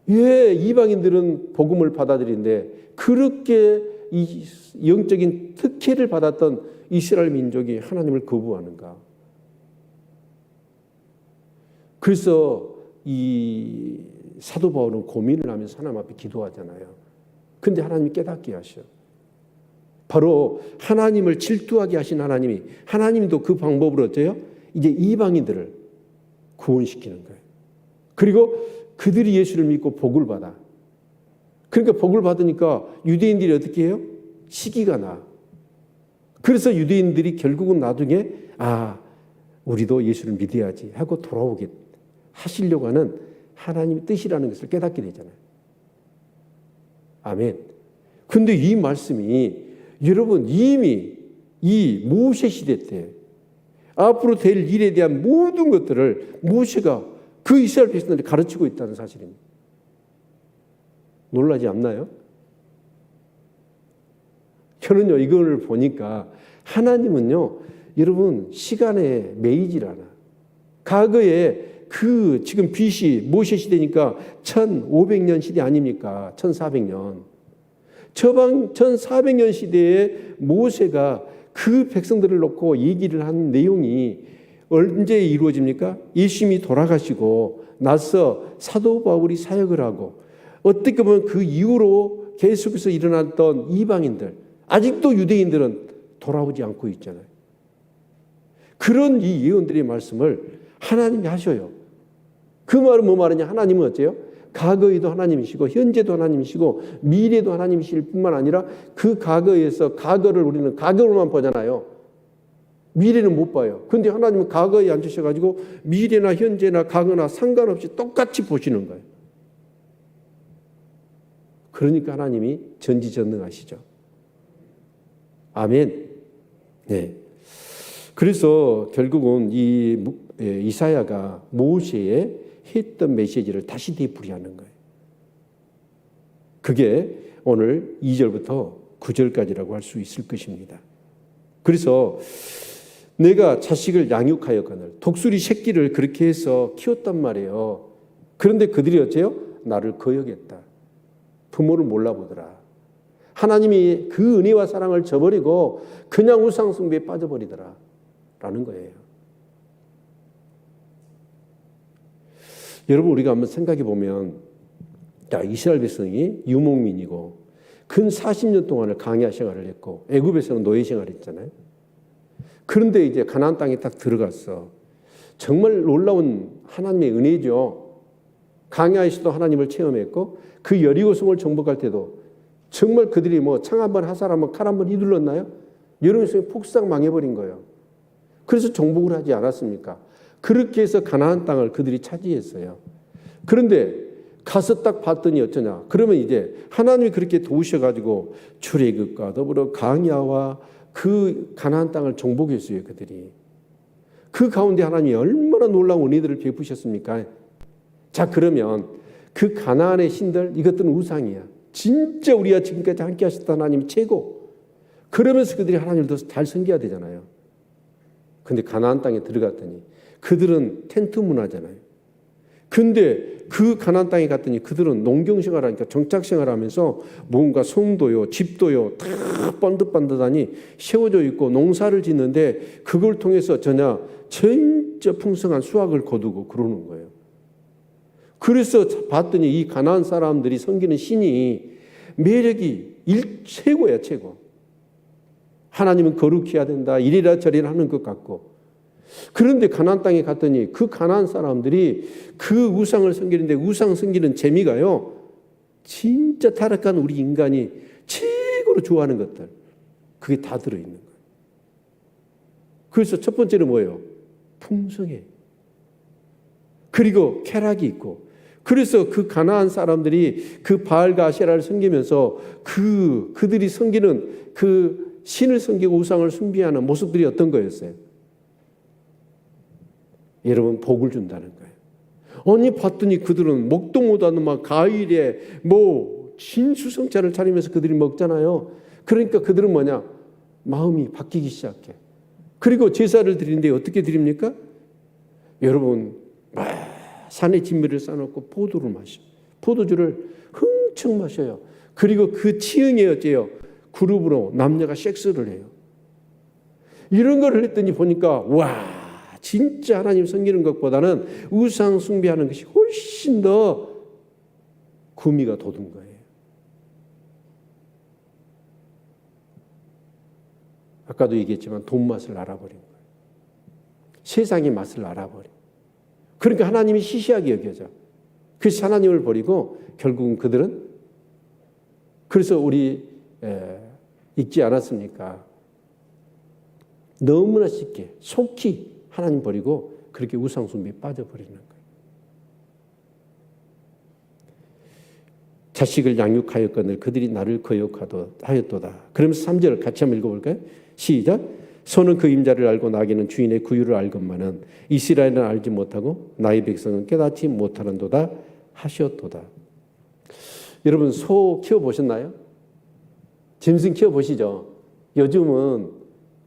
왜 이방인들은 복음을 받아들이는데 그렇게 이 영적인 특혜를 받았던 이스라엘 민족이 하나님을 거부하는가? 그래서 이 사도 바울은 고민을 하면서 하나님 앞에 기도하잖아요. 근데 하나님이 깨닫게 하셔. 바로 하나님을 질투하게 하신 하나님이 하나님도 그 방법으로 어때요? 이제 이방인들을 구원시키는 거예요. 그리고 그들이 예수를 믿고 복을 받아. 그러니까 복을 받으니까 유대인들이 어떻게 해요? 시기가 나. 그래서 유대인들이 결국은 나중에 우리도 예수를 믿어야지 하고 돌아오게 하시려고 하는 하나님의 뜻이라는 것을 깨닫게 되잖아요. 아멘. 근데 이 말씀이 여러분 이미 이 모세 시대 때 앞으로 될 일에 대한 모든 것들을 모세가 그 이스라엘 백성들이 가르치고 있다는 사실입니다. 놀라지 않나요? 저는요 이걸 보니까 하나님은요 여러분 시간에 매이질 않아. 과거에 그 지금 BC 모세 시대니까 1500년 시대 아닙니까? 1400년. 1400년 시대에 모세가 그 백성들을 놓고 얘기를 한 내용이 언제 이루어집니까? 예수님이 돌아가시고 나서 사도 바울이 사역을 하고 어떻게 보면 그 이후로 계속해서 일어났던 이방인들 아직도 유대인들은 돌아오지 않고 있잖아요. 그런 이 예언들의 말씀을 하나님이 하셔요. 그 말은 뭐 말이냐? 하나님은 어째요? 과거에도 하나님이시고 현재도 하나님이시고 미래도 하나님이실 뿐만 아니라 그 과거에서 과거를 우리는 과거로만 보잖아요. 미래는 못 봐요. 그런데 하나님은 과거에 앉으셔가지고 미래나 현재나 과거나 상관없이 똑같이 보시는 거예요. 그러니까 하나님이 전지전능하시죠. 아멘. 네. 그래서 결국은 이 이사야가 모세의 했던 메시지를 다시 되풀이하는 거예요. 그게 오늘 2절부터 9절까지라고 할 수 있을 것입니다. 그래서 내가 자식을 양육하였거늘 독수리 새끼를 그렇게 해서 키웠단 말이에요. 그런데 그들이 어째요? 나를 거역했다. 부모를 몰라보더라. 하나님이 그 은혜와 사랑을 저버리고 그냥 우상 숭배에 빠져버리더라 라는 거예요. 여러분, 우리가 한번 생각해 보면, 이스라엘 백성이 유목민이고 근 40년 동안을 광야 생활을 했고 애굽에서는 노예 생활을 했잖아요. 그런데 이제 가나안 땅에 딱 들어갔어. 정말 놀라운 하나님의 은혜죠. 광야에서도 하나님을 체험했고 그 여리고성을 정복할 때도 정말 그들이 뭐 창 한 번, 화살 한 번, 칼 한 번 휘둘렀나요? 여리고성이 폭삭 망해버린 거예요. 그래서 정복을 하지 않았습니까? 그렇게 해서 가나안 땅을 그들이 차지했어요. 그런데 가서 딱 봤더니 어쩌냐? 그러면 이제 하나님이 그렇게 도우셔가지고 출애굽과 더불어 광야와 그 가나안 땅을 정복했어요. 그들이. 그 가운데 하나님이 얼마나 놀라운 은혜들을 베푸셨습니까? 자, 그러면 그 가나안의 신들, 이것들은 우상이야. 진짜 우리가 지금까지 함께 하셨던 하나님이 최고. 그러면서 그들이 하나님을 더 잘 섬겨야 되잖아요. 근데 가나안 땅에 들어갔더니 그들은 텐트 문화잖아요. 근데 그 가나안 땅에 갔더니 그들은 농경 생활하니까 정착 생활하면서 뭔가 성도요, 집도요 다 번듯번듯하니 세워져 있고 농사를 짓는데 그걸 통해서 전혀 진짜 풍성한 수확을 거두고 그러는 거예요. 그래서 봤더니 이 가나안 사람들이 섬기는 신이 매력이 최고야, 최고. 하나님은 거룩해야 된다. 이리라 저리라 하는 것 같고. 그런데 가나안 땅에 갔더니 그 가나안 사람들이 그 우상을 섬기는데 우상 섬기는 재미가요. 진짜 타락한 우리 인간이 최고로 좋아하는 것들. 그게 다 들어있는 거예요. 그래서 첫 번째는 뭐예요? 풍성해. 그리고 쾌락이 있고. 그래서 그 가나안 사람들이 그 바알과 아세라를 섬기면서 그들이 섬기는 그 신을 섬기고 우상을 숭배하는 모습들이 어떤 거였어요? 여러분, 복을 준다는 거예요. 아니, 봤더니 그들은 먹도 못하는 막 가일에 뭐 진수성찬을 차리면서 그들이 먹잖아요. 그러니까 그들은 뭐냐? 마음이 바뀌기 시작해. 그리고 제사를 드리는데 어떻게 드립니까? 여러분, 산에 진미를 쌓아놓고 포도를 마셔. 포도주를 흥청 마셔요. 그리고 그 치흥에 어째요? 그룹으로 남녀가 섹스를 해요. 이런 거를 했더니 보니까 와, 진짜 하나님 섬기는 것보다는 우상 숭배하는 것이 훨씬 더 구미가 돋은 거예요. 아까도 얘기했지만 돈 맛을 알아버린 거예요. 세상의 맛을 알아버린. 그러니까 하나님이 시시하게 여겨져. 그래서 하나님을 버리고 결국은 그들은 그래서 우리 읽지 않았습니까? 너무나 쉽게 속히 하나님 버리고 그렇게 우상 숭배에 빠져버리는 거예요. 자식을 양육하였거늘 그들이 나를 거역하였도다. 그러면서 3절을 같이 한번 읽어볼까요? 시작. 소는 그 임자를 알고 나귀는 주인의 구유를 알건만은 이스라엘은 알지 못하고 나의 백성은 깨닫지 못하는도다 하셨도다. 여러분, 소 키워보셨나요? 짐승 키워보시죠. 요즘은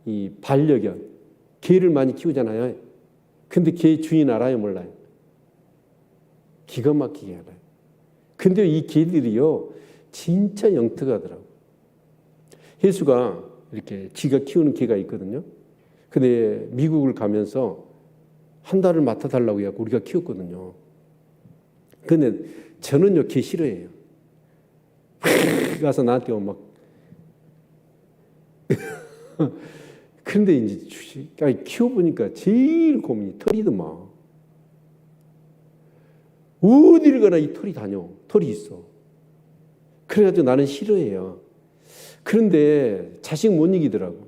이 반려견, 개를 많이 키우잖아요. 근데 개 주인 알아요, 몰라요? 기가 막히게 알아요. 근데 이 개들이요, 진짜 영특하더라고요. 예수가 이렇게 지가 키우는 개가 있거든요. 근데 미국을 가면서 한 달을 맡아달라고 해서 우리가 키웠거든요. 근데 저는요, 개 싫어해요. 가서 나한테 막. 근데 이제 키워보니까 제일 고민이 털이더만. 어디를 가나 이 털이 다녀. 털이 있어. 그래가지고 나는 싫어해요. 그런데 자식 못 이기더라고.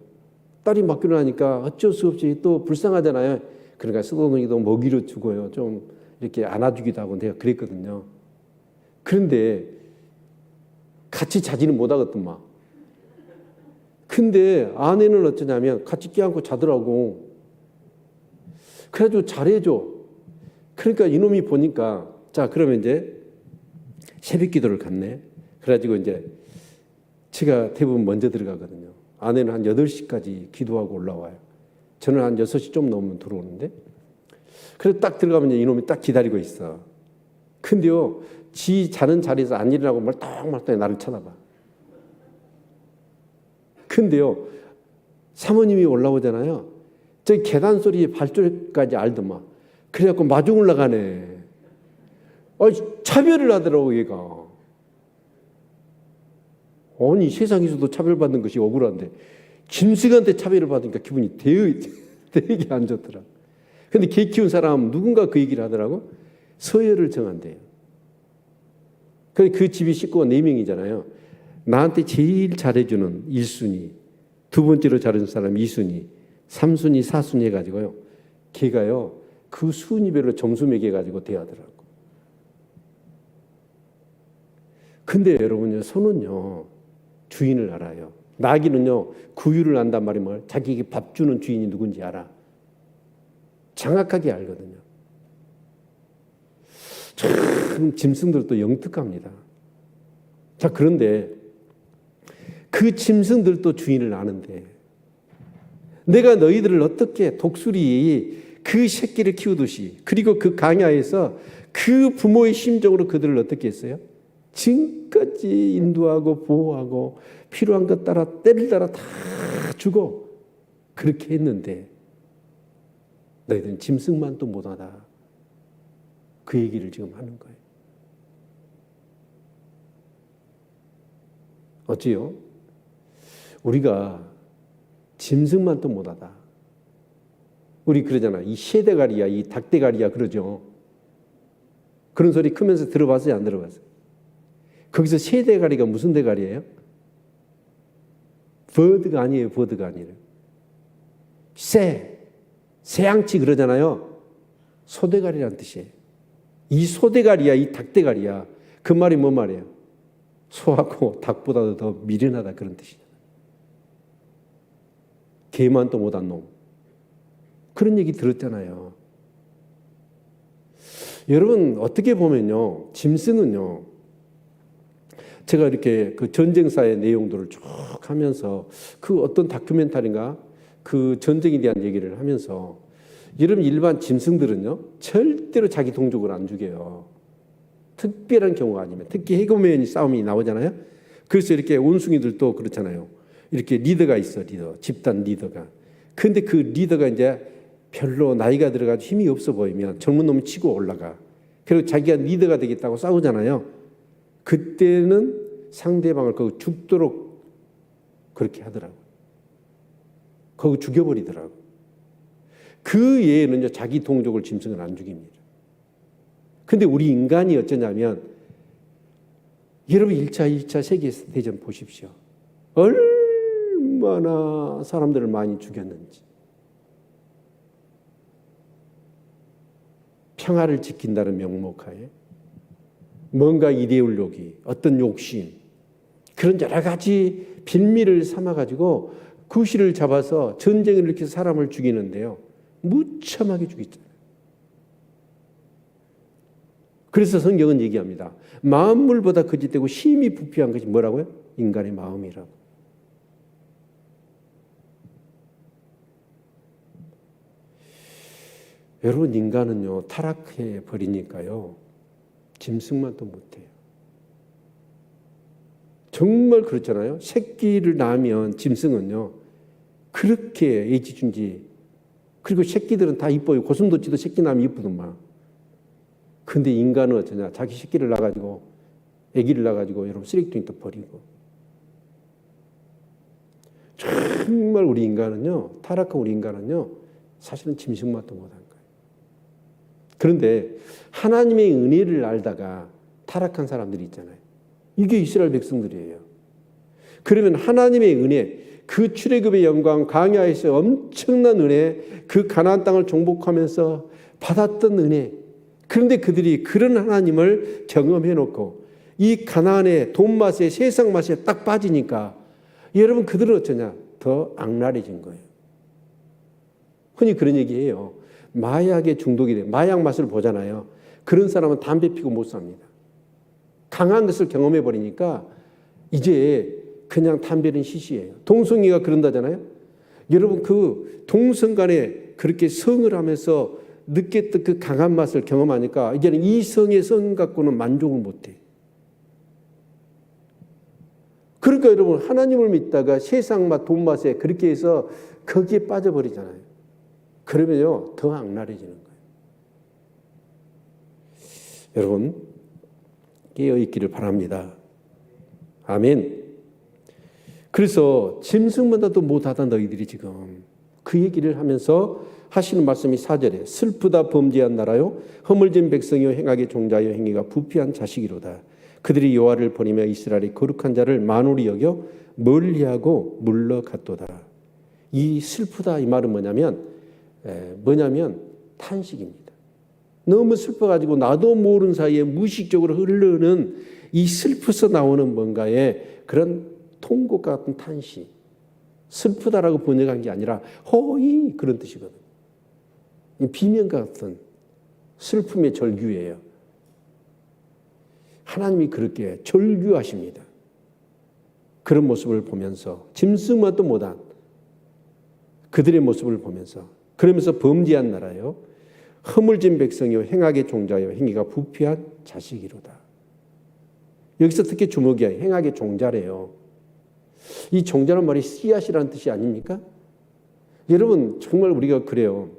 딸이 맡기로 하니까 어쩔 수 없이 또 불쌍하잖아요. 그러니까 쓰더니도 먹이로 주고요. 좀 이렇게 안아주기도 하고 내가 그랬거든요. 그런데 같이 자지는 못하겠더만. 근데 아내는 어쩌냐면 같이 껴안고 자더라고. 그래가지고 잘해줘. 그러니까 이놈이 보니까 자, 그러면 이제 새벽 기도를 갔네. 그래가지고 이제 제가 대부분 먼저 들어가거든요. 아내는 한 8시까지 기도하고 올라와요. 저는 한 6시 좀 넘으면 들어오는데. 그래서 딱 들어가면 이놈이 딱 기다리고 있어. 근데요, 지 자는 자리에서 안 일어나고 말똥말똥 나를 쳐다봐. 근데요, 사모님이 올라오잖아요. 저 계단 소리에 발소리까지 알더만. 그래갖고 마중 올라가네. 차별을 하더라고, 얘가. 아니, 세상에서도 차별받는 것이 억울한데, 짐승한테 차별을 받으니까 기분이 되게 안 좋더라. 근데 개 키운 사람 누군가 그 얘기를 하더라고. 서열을 정한대요. 그 집이 식구가 4명이잖아요. 나한테 제일 잘해주는 1순위, 두 번째로 잘해주는 사람 2순위, 3순위, 4순위 해가지고요. 걔가요, 그 순위별로 점수 매겨가지고 대하더라고. 근데 여러분요, 소는요, 주인을 알아요. 나귀는요, 구유를 안단 말이면 자기에게 밥 주는 주인이 누군지 알아. 정확하게 알거든요. 참 짐승들도 영특합니다. 자, 그런데 그 짐승들도 주인을 아는데 내가 너희들을 어떻게 독수리 그 새끼를 키우듯이 그리고 그 강야에서 그 부모의 심정으로 그들을 어떻게 했어요? 지금까지 인도하고 보호하고 필요한 것 따라 때를 따라 다 주고 그렇게 했는데 너희들은 짐승만 또 못하다. 그 얘기를 지금 하는 거예요. 어찌요? 우리가 짐승만 또 못하다. 우리 그러잖아. 이 새대가리야, 이 닭대가리야 그러죠. 그런 소리 크면서 들어봤어요? 안 들어봤어요? 거기서 새대가리가 무슨 대가리예요? 버드가 아니에요. 버드가 아니에요. 새양치 그러잖아요. 소대가리라는 뜻이에요. 이 소대가리야, 이 닭대가리야. 그 말이 뭔 말이에요? 소하고 닭보다도 더 미련하다 그런 뜻이잖아요. 개만 또 못한 놈. 그런 얘기 들었잖아요. 여러분 어떻게 보면요, 짐승은요, 제가 이렇게 그 전쟁사의 내용들을 쭉 하면서 그 어떤 다큐멘터리인가 그 전쟁에 대한 얘기를 하면서 여러분 일반 짐승들은요 절대로 자기 동족을 안 죽여요. 특별한 경우가 아니면 특히 해고면 싸움이 나오잖아요. 그래서 이렇게 원숭이들도 그렇잖아요. 이렇게 리더가 있어, 리더, 집단 리더가. 근데 그 리더가 이제 별로 나이가 들어가지고 힘이 없어 보이면 젊은 놈이 치고 올라가. 그리고 자기가 리더가 되겠다고 싸우잖아요. 그때는 상대방을 거기 죽도록 그렇게 하더라고요. 거기 죽여버리더라고요. 그 예에는요, 자기 동족을 짐승은 안 죽입니다. 근데 우리 인간이 어쩌냐면, 여러분 1차 세계대전 보십시오. 얼마나 사람들을 많이 죽였는지. 평화를 지킨다는 명목하에 뭔가 이데올로기, 어떤 욕심, 그런 여러 가지 빌미를 삼아가지고 구실을 잡아서 전쟁을 일으켜서 사람을 죽이는데요. 무참하게 죽이잖아요. 그래서 성경은 얘기합니다. 만물보다 거짓되고 심히 부패한 것이 뭐라고요? 인간의 마음이라고. 여러분 인간은요 타락해 버리니까요 짐승만 또 못해요. 정말 그렇잖아요. 새끼를 낳으면 짐승은요 그렇게 애지중지, 그리고 새끼들은 다 이뻐요. 고슴도치도 새끼 낳으면 이쁘더만. 근데 인간은 어쩌냐, 자기 새끼를 낳아가지고 아기를 낳아가지고 여러분 쓰레기통에 또 버리고. 정말 우리 인간은요, 타락한 우리 인간은요 사실은 짐승만 또 못한 거예요. 그런데 하나님의 은혜를 알다가 타락한 사람들이 있잖아요. 이게 이스라엘 백성들이에요. 그러면 하나님의 은혜, 그 출애굽의 영광, 광야에서 엄청난 은혜, 그 가나안 땅을 정복하면서 받았던 은혜. 그런데 그들이 그런 하나님을 경험해놓고 이 가나안의 돈 맛에, 세상 맛에 딱 빠지니까 여러분 그들은 어쩌냐? 더 악랄해진 거예요. 흔히 그런 얘기해요. 마약에 중독이 돼요. 마약 맛을 보잖아요. 그런 사람은 담배 피고 못 삽니다. 강한 것을 경험해 버리니까 이제 그냥 담배는 시시해요. 동성애가 그런다잖아요. 여러분 그 동성 간에 그렇게 성을 하면서 느꼈던 그 강한 맛을 경험하니까 이제는 이성의 성 갖고는 만족을 못해. 그러니까 여러분 하나님을 믿다가 세상 맛, 돈 맛에 그렇게 해서 거기에 빠져버리잖아요. 그러면요 더 악랄해지는 거예요. 여러분 깨어있기를 바랍니다. 아멘. 그래서 짐승보다도 못하다 너희들이 지금 그 얘기를 하면서 하시는 말씀이 4절에 슬프다 범죄한 나라요 허물진 백성이요 행악의 종자요 행위가 부패한 자식이로다. 그들이 여호와를 버리며 이스라엘의 거룩한 자를 만홀히 여겨 멀리하고 물러갔도다. 이 슬프다 이 말은 뭐냐면 탄식입니다. 너무 슬퍼가지고 나도 모르는 사이에 무의식적으로 흐르는 이 슬퍼서 나오는 뭔가의 그런 통곡과 같은 탄식. 슬프다라고 번역한 게 아니라 호의 그런 뜻이거든요. 비명과 같은 슬픔의 절규예요. 하나님이 그렇게 절규하십니다. 그런 모습을 보면서 짐승만도 못한 그들의 모습을 보면서 그러면서 범죄한 나라요 허물진 백성이요 행악의 종자요 행위가 부패한 자식이로다. 여기서 특히 주목해야 행악의 종자래요. 이 종자란 말이 씨앗이라는 뜻이 아닙니까? 여러분 정말 우리가 그래요.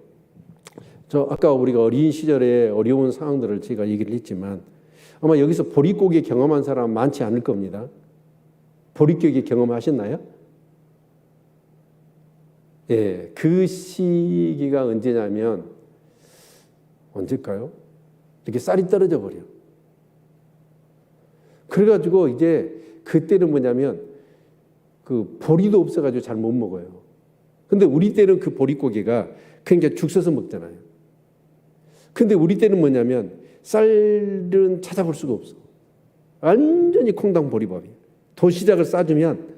아까 우리가 어린 시절에 어려운 상황들을 제가 얘기를 했지만 아마 여기서 보릿고개 경험한 사람 많지 않을 겁니다. 보릿고개 경험하셨나요? 예, 그 시기가 언제냐면 언제일까요? 이렇게 쌀이 떨어져 버려. 그래가지고 이제 그때는 뭐냐면 그 보리도 없어가지고 잘 못 먹어요. 근데 우리 때는 그 보릿고개가 그냥 죽 써서 먹잖아요. 근데 우리 때는 뭐냐면 쌀은 찾아볼 수가 없어. 완전히 콩당 보리밥이에요. 도시락을 싸주면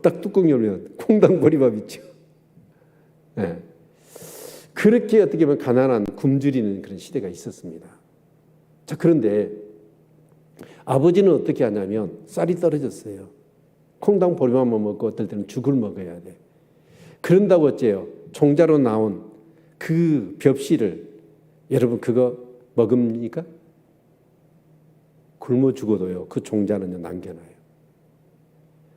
딱 뚜껑 열면 콩당 보리밥 있죠. 네. 그렇게 어떻게 보면 가난한 굶주리는 그런 시대가 있었습니다. 자, 그런데 아버지는 어떻게 하냐면 쌀이 떨어졌어요. 콩당 보리밥만 먹고 어떨 때는 죽을 먹어야 돼. 그런다고 어째요? 종자로 나온 그 벽실을 여러분 그거 먹습니까? 굶어 죽어도요. 그 종자는 남겨놔요.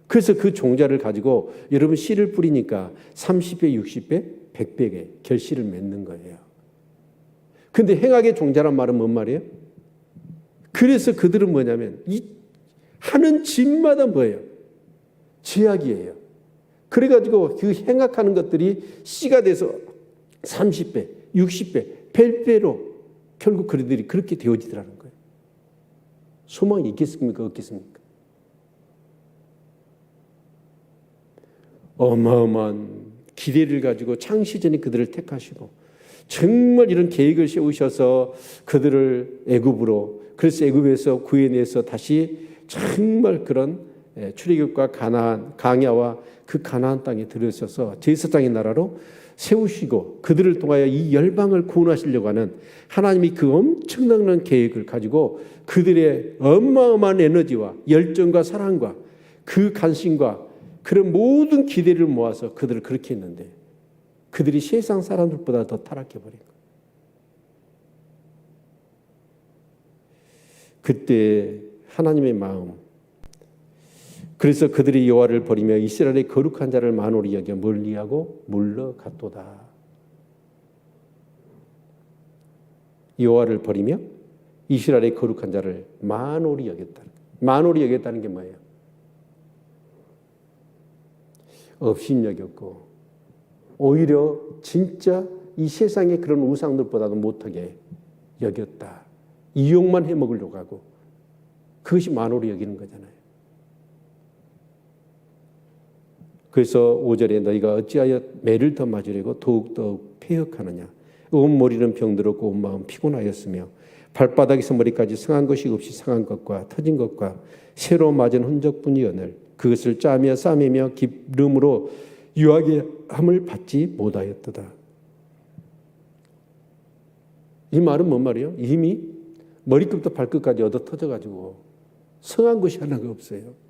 그래서 그 종자를 가지고 여러분 씨를 뿌리니까 30배, 60배, 100배의 결실을 맺는 거예요. 근데 행악의 종자란 말은 뭔 말이에요? 그래서 그들은 뭐냐면 이 하는 짓마다 뭐예요? 죄악이에요. 그래가지고 그 행악하는 것들이 씨가 돼서 30배, 60배, 100배로 결국 그들이 그렇게 되어지더라는 거예요. 소망이 있겠습니까? 없겠습니까? 어마어마한 기대를 가지고 창시전에 그들을 택하시고 정말 이런 계획을 세우셔서 그들을 애굽으로 그래서 애굽에서 구해내서 다시 정말 그런 출애굽과 가나안 강야와 그 가나안 땅에 들으셔서 제사장의 나라로 세우시고 그들을 통하여 이 열방을 구원하시려고 하는 하나님이 그 엄청난 계획을 가지고 그들의 어마어마한 에너지와 열정과 사랑과 그 간신과 그런 모든 기대를 모아서 그들을 그렇게 했는데 그들이 세상 사람들보다 더 타락해버린 거예요. 그때 하나님의 마음 그래서 그들이 여호와를 버리며 이스라엘의 거룩한 자를 만홀히 여겨 멀리하고 물러갔도다. 여호와를 버리며 이스라엘의 거룩한 자를 만홀히 여겼다. 만홀히 여겼다는 게 뭐예요? 업신여겼고 오히려 진짜 이 세상의 그런 우상들보다도 못하게 여겼다. 이용만 해먹으려고 하고 그것이 만홀히 여기는 거잖아요. 그래서 5절에 너희가 어찌하여 매를 더 맞으려고 더욱더욱 폐역하느냐. 온 머리는 병들었고 온 마음 피곤하였으며 발바닥에서 머리까지 상한 것이 없이 상한 것과 터진 것과 새로 맞은 흔적뿐이거늘 그것을 짜며 싸매며 기름으로 유하게 함을 받지 못하였도다. 이 말은 뭔 말이에요? 이미 머리끝부터 발끝까지 얻어 터져가지고 성한 것이 하나가 없어요.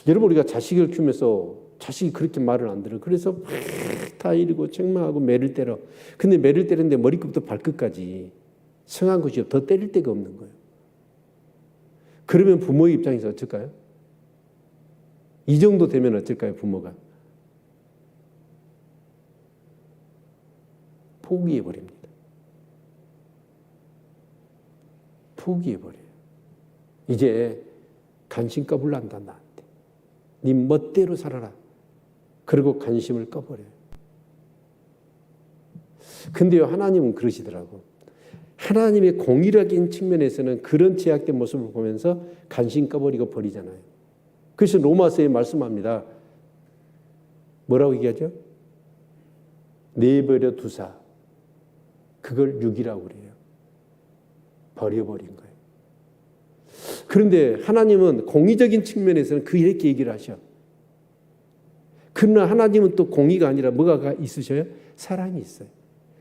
여러분 우리가 자식을 키우면서 자식이 그렇게 말을 안 들어요. 그래서 막 다 이러고 책망하고 매를 때려. 근데 매를 때리는데 머리끝부터 발끝까지 성한 것이 없어. 더 때릴 데가 없는 거예요. 그러면 부모의 입장에서 어쩔까요? 이 정도 되면 어쩔까요, 부모가? 포기해버립니다. 포기해버려요. 이제 관심 꺼불란다, 나한테. 네 멋대로 살아라. 그리고 관심을 꺼버려요. 근데요, 하나님은 그러시더라고. 하나님의 공의적인 측면에서는 그런 제약된 모습을 보면서 관심 꺼버리고 버리잖아요. 그래서 로마서에 말씀합니다. 뭐라고 얘기하죠? 내버려 두사. 그걸 육이라고 그래요. 버려버린 거예요. 그런데 하나님은 공의적인 측면에서는 이렇게 얘기를 하셔. 그러나 하나님은 또 공의가 아니라 뭐가 있으셔요? 사랑이 있어요.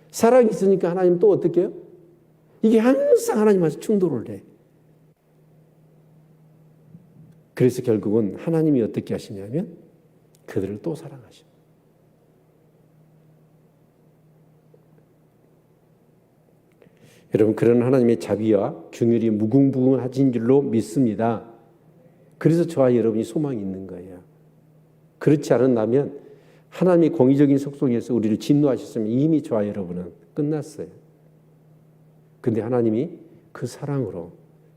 사랑이 있으니까 하나님은 또 어떻게 해요? 이게 항상 하나님한테 충돌을 해. 그래서 결국은 하나님이 어떻게 하시냐면 그들을 또 사랑하셔. 여러분, 그런 하나님의 자비와 긍휼이 무궁무궁하신 줄로 믿습니다. 그래서 저와 여러분이 소망이 있는 거예요. 그렇지 않았다면 하나님의 공의적인 속성에서 우리를 진노하셨으면 이미 저와 여러분은 끝났어요. 근데 하나님이 그 사랑으로,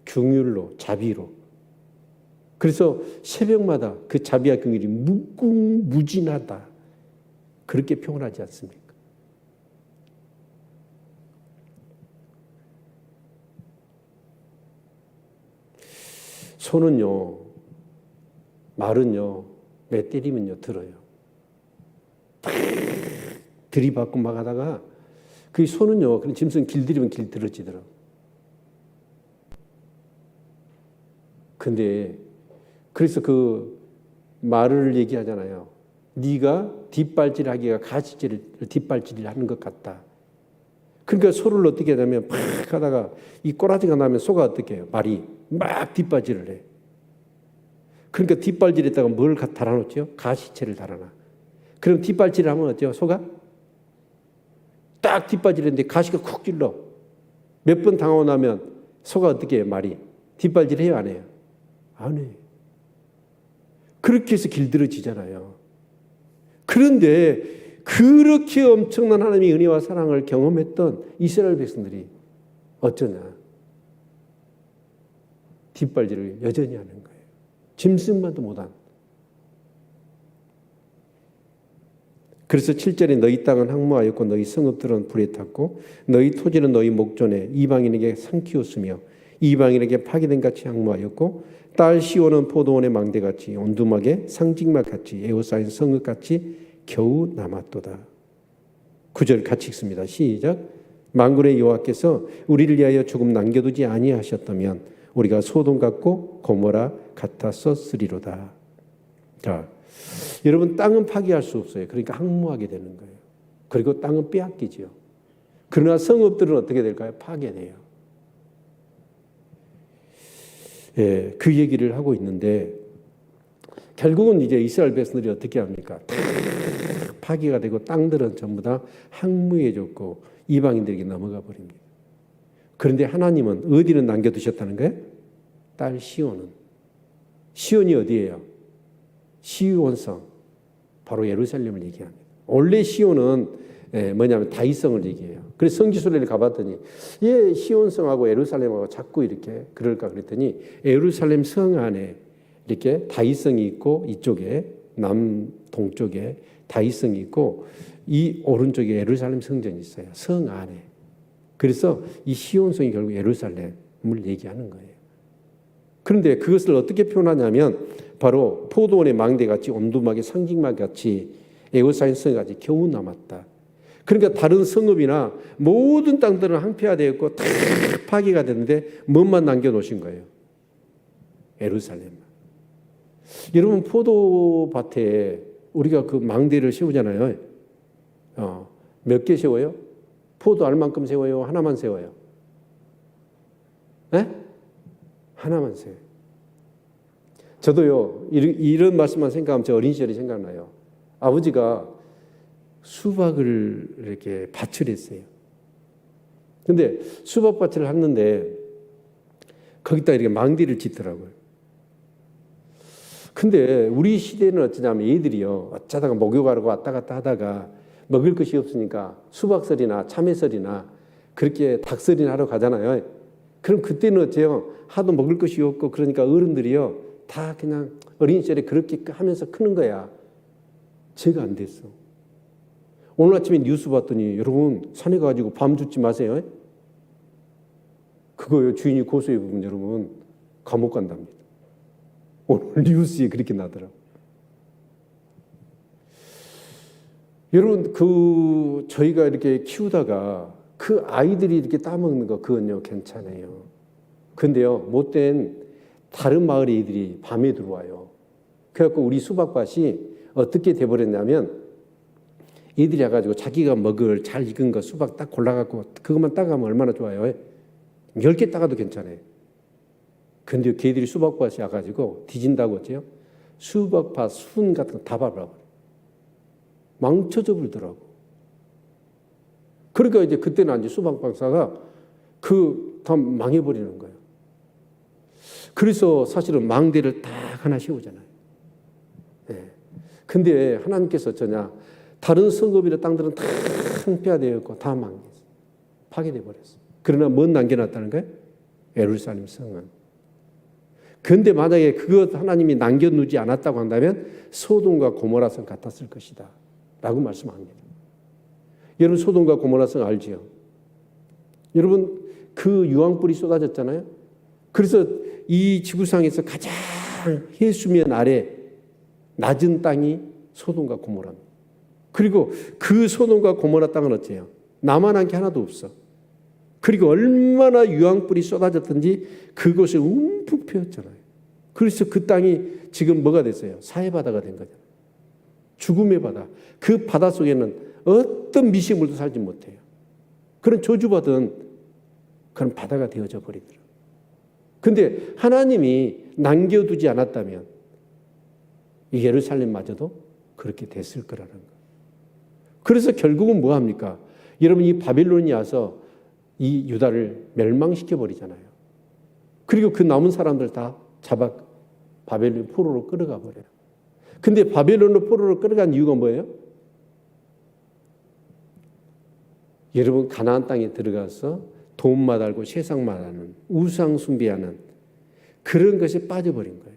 긍휼로, 자비로, 그래서 새벽마다 그 자비와 긍휼이 무궁무진하다, 그렇게 표현하지 않습니까? 손은요, 말은요, 매 때리면요 들어요. 들이받고 막 하다가 그 손은요, 그런 짐승 길들이면 길들어지더라고. 근데 그래서 그 말을 얘기하잖아요. 네가 뒷발질하기가 가시질을 뒷발질을 하는 것 같다. 그러니까 소를 어떻게 하냐면 팍 하다가 이 꼬라지가 나면 소가 어떻게 해요? 말이 막 뒷발질을 해. 그러니까 뒷발질에다가 뭘 달아놓죠? 가시채를 달아놔. 그럼 뒷발질을 하면 어때요? 소가? 딱 뒷발질했는데 가시가 쿡 찔러. 몇 번 당하고 나면 소가 어떻게 해요? 말이 뒷발질 해요? 안 해요? 안 해요. 그렇게 해서 길들어지잖아요. 그런데 그렇게 엄청난 하나님의 은혜와 사랑을 경험했던 이스라엘 백성들이 어쩌냐? 뒷발질을 여전히 하는 거예요. 짐승만도 못한. 그래서 7절에 너희 땅은 항무하였고 너희 성읍들은 불에 탔고 너희 토지는 너희 목전에 이방인에게 삼키었으며 이방인에게 파괴된 같이 항무하였고 딸 시온은 포도원의 망대같이 온두막의 상징막같이 에워싸인 성읍같이 겨우 남았도다. 9절 같이 읽습니다. 시작. 만군의 여호와께서 우리를 위하여 조금 남겨두지 아니하셨다면 우리가 소돔 같고 고모라 같았었으리로다. 자, 여러분, 땅은 파괴할 수 없어요. 그러니까 항무하게 되는 거예요. 그리고 땅은 빼앗기죠. 그러나 성읍들은 어떻게 될까요? 파괴돼요. 예, 그 얘기를 하고 있는데 결국은 이제 이스라엘 백성들이 어떻게 합니까? 다 파괴가 되고 땅들은 전부 다 항무해졌고 이방인들에게 넘어가 버립니다. 그런데 하나님은 어디는 남겨두셨다는 거예요? 딸 시온은. 시온이 어디예요? 시온성. 바로 예루살렘을 얘기합니다. 원래 시온은 뭐냐면 다윗성을 얘기해요. 그래서 성지순례를 가봤더니 시온성하고 예루살렘하고 자꾸 이렇게 그럴까 그랬더니 예루살렘 성 안에 이렇게 다윗성이 있고 이쪽에 남동쪽에 다윗성이 있고 이 오른쪽에 예루살렘 성전이 있어요. 성 안에. 그래서 이 시온성이 결국 예루살렘을 얘기하는 거예요. 그런데 그것을 어떻게 표현하냐면 바로 포도원의 망대같이 온두막의 상징막같이 에워싸인 성같이 겨우 남았다. 그러니까 다른 성읍이나 모든 땅들은 항폐화되었고 다 파괴가 됐는데 뭐만 남겨놓으신 거예요? 예루살렘만. 여러분, 포도밭에 우리가 그 망대를 세우잖아요. 몇 개 세워요? 포도 알만큼 세워요? 하나만 세워요? 네? 하나만 세워요. 저도요, 이런 말씀만 생각하면 제 어린 시절이 생각나요. 아버지가 수박을 이렇게 밭을 했어요. 근데 수박밭을 했는데 거기다 이렇게 망대를 짓더라고요. 근데 우리 시대는 어쩌냐면 얘들이요, 어쩌다가 목욕하러 왔다 갔다 하다가 먹을 것이 없으니까 수박설이나 참외설이나 그렇게 닭설이나 하러 가잖아요. 그럼 그때는 어째요? 하도 먹을 것이 없고 그러니까 어른들이요, 다 그냥 어린 시절에 그렇게 하면서 크는 거야. 제가 안 됐어. 오늘 아침에 뉴스 봤더니 여러분 산에 가가지고 밤 죽지 마세요. 그거요, 주인이 고소해 보면 여러분 감옥 간답니다. 오늘 뉴스에 그렇게 나더라고. 여러분 저희가 이렇게 키우다가 그 아이들이 이렇게 따먹는 거 그건요 괜찮아요. 근데요 못된 다른 마을 애들이 밤에 들어와요. 그래갖고 우리 수박밭이 어떻게 돼버렸냐면 애들이 와가지고 자기가 먹을 잘 익은 거 수박 딱 골라갖고 그것만 따가면 얼마나 좋아요. 10개 따가도 괜찮아요. 근데 걔들이 수박밭이 와가지고 뒤진다고 했죠. 수박밭 순 같은 거 다 밟아버려. 망쳐져 불더라고. 그러니까 이제 그때는 이제 수박 박사가 다 망해버리는 거예요. 그래서 사실은 망대를 딱 하나 세우잖아요. 네. 근데 하나님께서 다른 성읍이나 땅들은 다 황폐화되어 있고 다 망했어요. 파괴돼 버렸어요. 그러나 뭔 남겨놨다는 거예요? 예루살렘 성은. 그런데 만약에 그것 하나님이 남겨두지 않았다고 한다면 소돔과 고모라 성 같았을 것이다 라고 말씀합니다. 여러분 소돔과 고모라 성 알지요? 여러분 그 유황불이 쏟아졌잖아요. 그래서 이 지구상에서 가장 해수면 아래 낮은 땅이 소돔과 고모라입니다. 그리고 그 소돔과 고모라 땅은 어째요? 남아난 게 하나도 없어. 그리고 얼마나 유황불이 쏟아졌든지 그곳에 움푹 패였잖아요. 그래서 그 땅이 지금 뭐가 됐어요? 사해바다가 된 거잖아요. 죽음의 바다. 그 바다 속에는 어떤 미생물도 살지 못해요. 그런 저주받은 그런 바다가 되어져 버리더라고요. 근데 하나님이 남겨두지 않았다면 이 예루살렘마저도 그렇게 됐을 거라는 거예요. 그래서 결국은 뭐합니까? 여러분 이 바빌론이 와서 이 유다를 멸망시켜 버리잖아요. 그리고 그 남은 사람들 다 잡아 바벨론 포로로 끌어가 버려요. 근데 바벨론으로 포로로 끌어간 이유가 뭐예요? 여러분 가나안 땅에 들어가서 돈만 알고 세상만 하는 우상 숭배하는 그런 것에 빠져버린 거예요.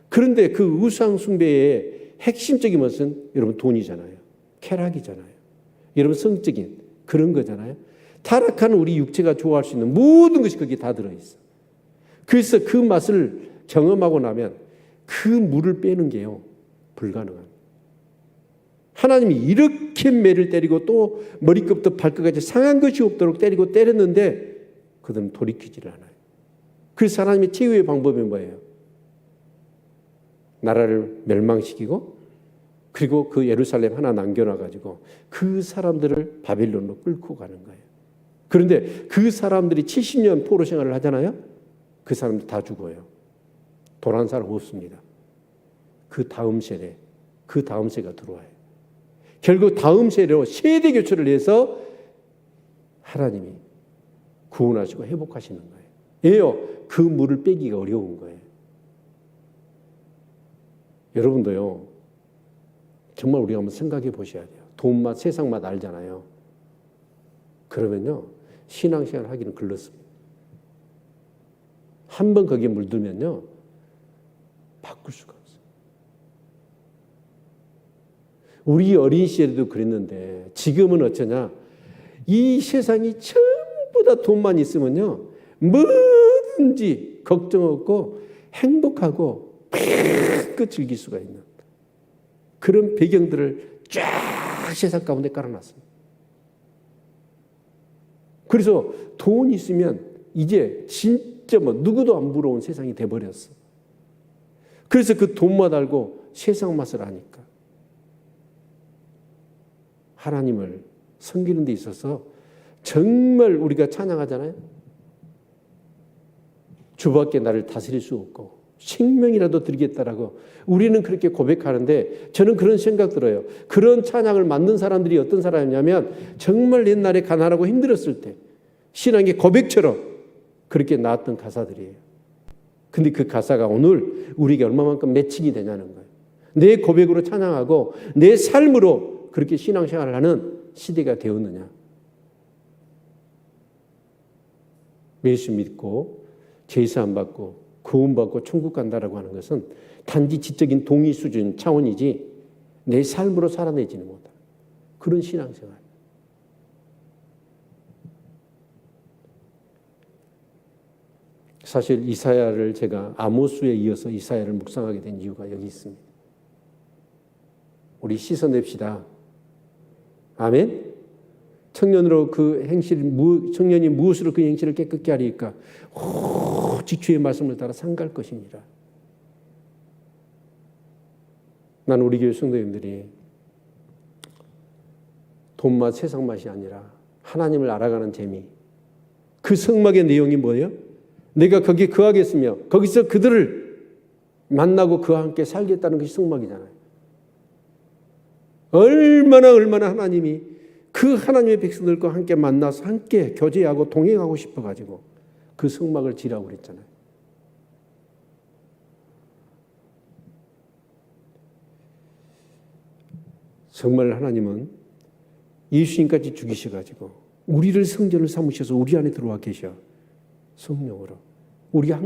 그런데 그 우상 숭배의 핵심적인 것은 여러분 돈이잖아요. 쾌락이잖아요. 여러분 성적인 그런 거잖아요. 타락한 우리 육체가 좋아할 수 있는 모든 것이 거기에 다 들어있어. 그래서 그 맛을 경험하고 나면 그 물을 빼는 게요 불가능합니다. 하나님이 이렇게 매를 때리고 또 머리끝부터 발끝까지 상한 것이 없도록 때렸는데 그들은 돌이키지를 않아요. 그래서 하나님의 최후의 방법이 뭐예요? 나라를 멸망시키고 그리고 그 예루살렘 하나 남겨놔가지고 그 사람들을 바빌론으로 끌고 가는 거예요. 그런데 그 사람들이 70년 포로 생활을 하잖아요. 그 사람들 다 죽어요. 돌아온 사람 없습니다. 그 다음 세대, 그 다음 세가 들어와요. 결국 다음 세대로 세대 교체를 해서 하나님이 구원하시고 회복하시는 거예요. 왜요? 그 물을 빼기가 어려운 거예요. 여러분도요, 정말 우리가 한번 생각해 보셔야 돼요. 돈맛, 세상맛 알잖아요. 그러면요, 신앙생활 하기는 글렀습니다. 한 번 거기에 물들면요, 바꿀 수가 없어요. 우리 어린 시절에도 그랬는데 지금은 어쩌냐? 이 세상이 전부 다 돈만 있으면요, 뭐든지 걱정 없고 행복하고 마음껏 즐길 수가 있는 그런 배경들을 쫙 세상 가운데 깔아놨습니다. 그래서 돈 있으면 이제 진짜 누구도 안 부러운 세상이 돼버렸어. 그래서 그 돈맛 알고 세상 맛을 아니까 하나님을 섬기는 데 있어서 정말 우리가 찬양하잖아요. 주밖에 나를 다스릴 수 없고 생명이라도 드리겠다라고 우리는 그렇게 고백하는데 저는 그런 생각 들어요. 그런 찬양을 만든 사람들이 어떤 사람이냐면 정말 옛날에 가난하고 힘들었을 때 신앙의 고백처럼 그렇게 나왔던 가사들이에요. 근데 그 가사가 오늘 우리에게 얼마만큼 매칭이 되냐는 거예요. 내 고백으로 찬양하고 내 삶으로 그렇게 신앙생활을 하는 시대가 되었느냐. 예수 믿고 제사함 받고 구원받고 천국 간다라고 하는 것은 단지 지적인 동의 수준 차원이지 내 삶으로 살아내지는 못한 그런 신앙생활. 사실 이사야를 제가 아모스에 이어서 이사야를 묵상하게 된 이유가 여기 있습니다. 우리 씻어냅시다. 아멘? 청년으로 그 행실, 청년이 무엇으로 그 행실을 깨끗게 하리까? 오직 주의 말씀을 따라 상갈 것이니라. 나는 우리 교회 성도님들이 돈맛 세상 맛이 아니라 하나님을 알아가는 재미. 그 성막의 내용이 뭐예요? 내가 거기에 거하겠으며 거기서 그들을 만나고 그와 함께 살겠다는 것이 성막이잖아요. 얼마나 하나님이 그 하나님의 백성들과 함께 만나서 함께 교제하고 동행하고 싶어가지고 그 성막을 지라고 그랬잖아요. 정말 하나님은 예수님까지 죽이셔가지고 우리를 성전을 삼으셔서 우리 안에 들어와 계셔. 성령으로. 우리가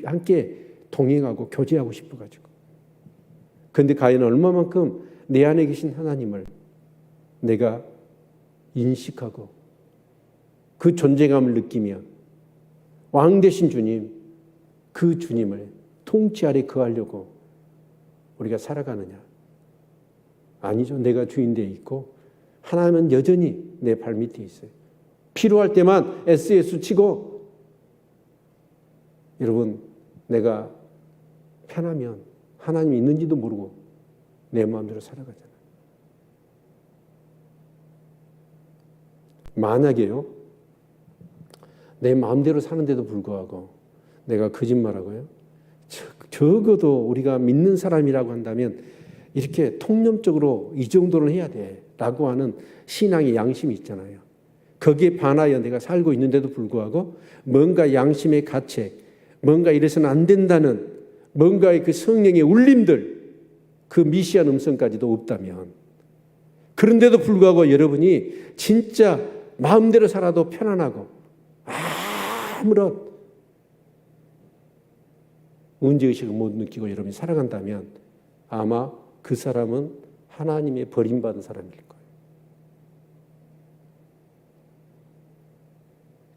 함께 동행하고 교제하고 싶어가지고. 그런데 과연 얼마만큼 내 안에 계신 하나님을 내가 인식하고 그 존재감을 느끼며 왕 되신 주님, 그 주님을 통치 아래 거하려고 우리가 살아가느냐? 아니죠. 내가 주인되어 있고 하나님은 여전히 내 발밑에 있어요. 필요할 때만 SES 치고 여러분 내가 편하면 하나님이 있는지도 모르고 내 마음대로 살아가잖아요. 만약에요. 내 마음대로 사는데도 불구하고 내가 거짓말하고요. 적어도 우리가 믿는 사람이라고 한다면 이렇게 통념적으로 이 정도는 해야 돼라고 하는 신앙의 양심이 있잖아요. 거기에 반하여 내가 살고 있는데도 불구하고 뭔가 양심의 가책, 뭔가 이래서는 안 된다는 뭔가의 그 성령의 울림들, 그 미시한 음성까지도 없다면 그런데도 불구하고 여러분이 진짜 마음대로 살아도 편안하고 아무런 문제의식을 못 느끼고 여러분이 살아간다면 아마 그 사람은 하나님의 버림받은 사람일 거예요.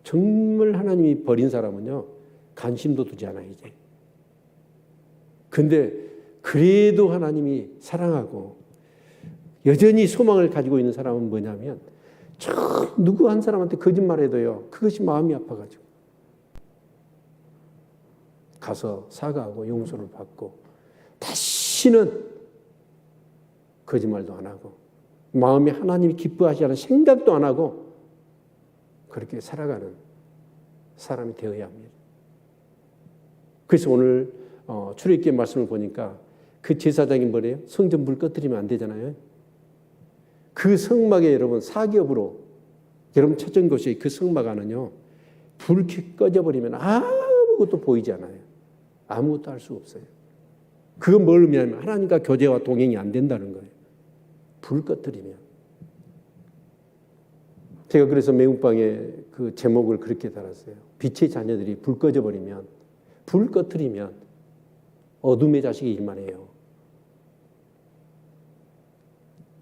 정말 하나님이 버린 사람은요, 관심도 두지 않아요, 이제. 근데 그래도 하나님이 사랑하고 여전히 소망을 가지고 있는 사람은 뭐냐면 누구 한 사람한테 거짓말해도요, 그것이 마음이 아파가지고 가서 사과하고 용서를 받고 다시는 거짓말도 안 하고 마음에 하나님이 기뻐하지 않은 생각도 안 하고 그렇게 살아가는 사람이 되어야 합니다. 그래서 오늘 출애굽기 말씀을 보니까 그 제사장이 뭐래요? 성전 불 꺼뜨리면 안 되잖아요. 그 성막에 여러분 사기업으로 여러분 찾은 곳이 그 성막 안은요, 불 꺼져버리면 아무것도 보이지 않아요. 아무것도 할 수 없어요. 그건 뭘 의미하냐면 하나님과 교제와 동행이 안 된다는 거예요. 불 꺼뜨리면. 제가 그래서 매운빵에 그 제목을 그렇게 달았어요. 빛의 자녀들이 불 꺼져버리면, 불 꺼뜨리면 어둠의 자식이 일만 해요.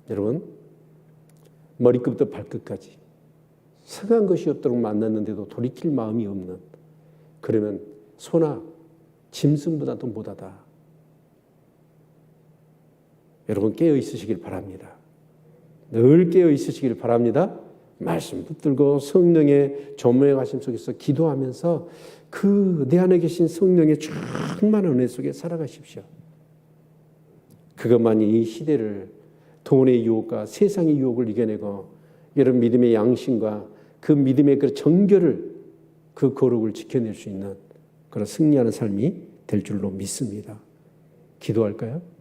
여러분, 머리끝부터 발끝까지 성한 것이 없도록 만났는데도 돌이킬 마음이 없는, 그러면 소나 짐승보다도 못하다. 여러분 깨어 있으시길 바랍니다. 늘 깨어 있으시길 바랍니다. 말씀 붙들고 성령의 조명하심 속에서 기도하면서 그 내 안에 계신 성령의 충만한 은혜 속에 살아가십시오. 그것만이 이 시대를 돈의 유혹과 세상의 유혹을 이겨내고 여러분 믿음의 양심과 그 믿음의 그 정결을, 그 거룩을 지켜낼 수 있는 그런 승리하는 삶이 될 줄로 믿습니다. 기도할까요?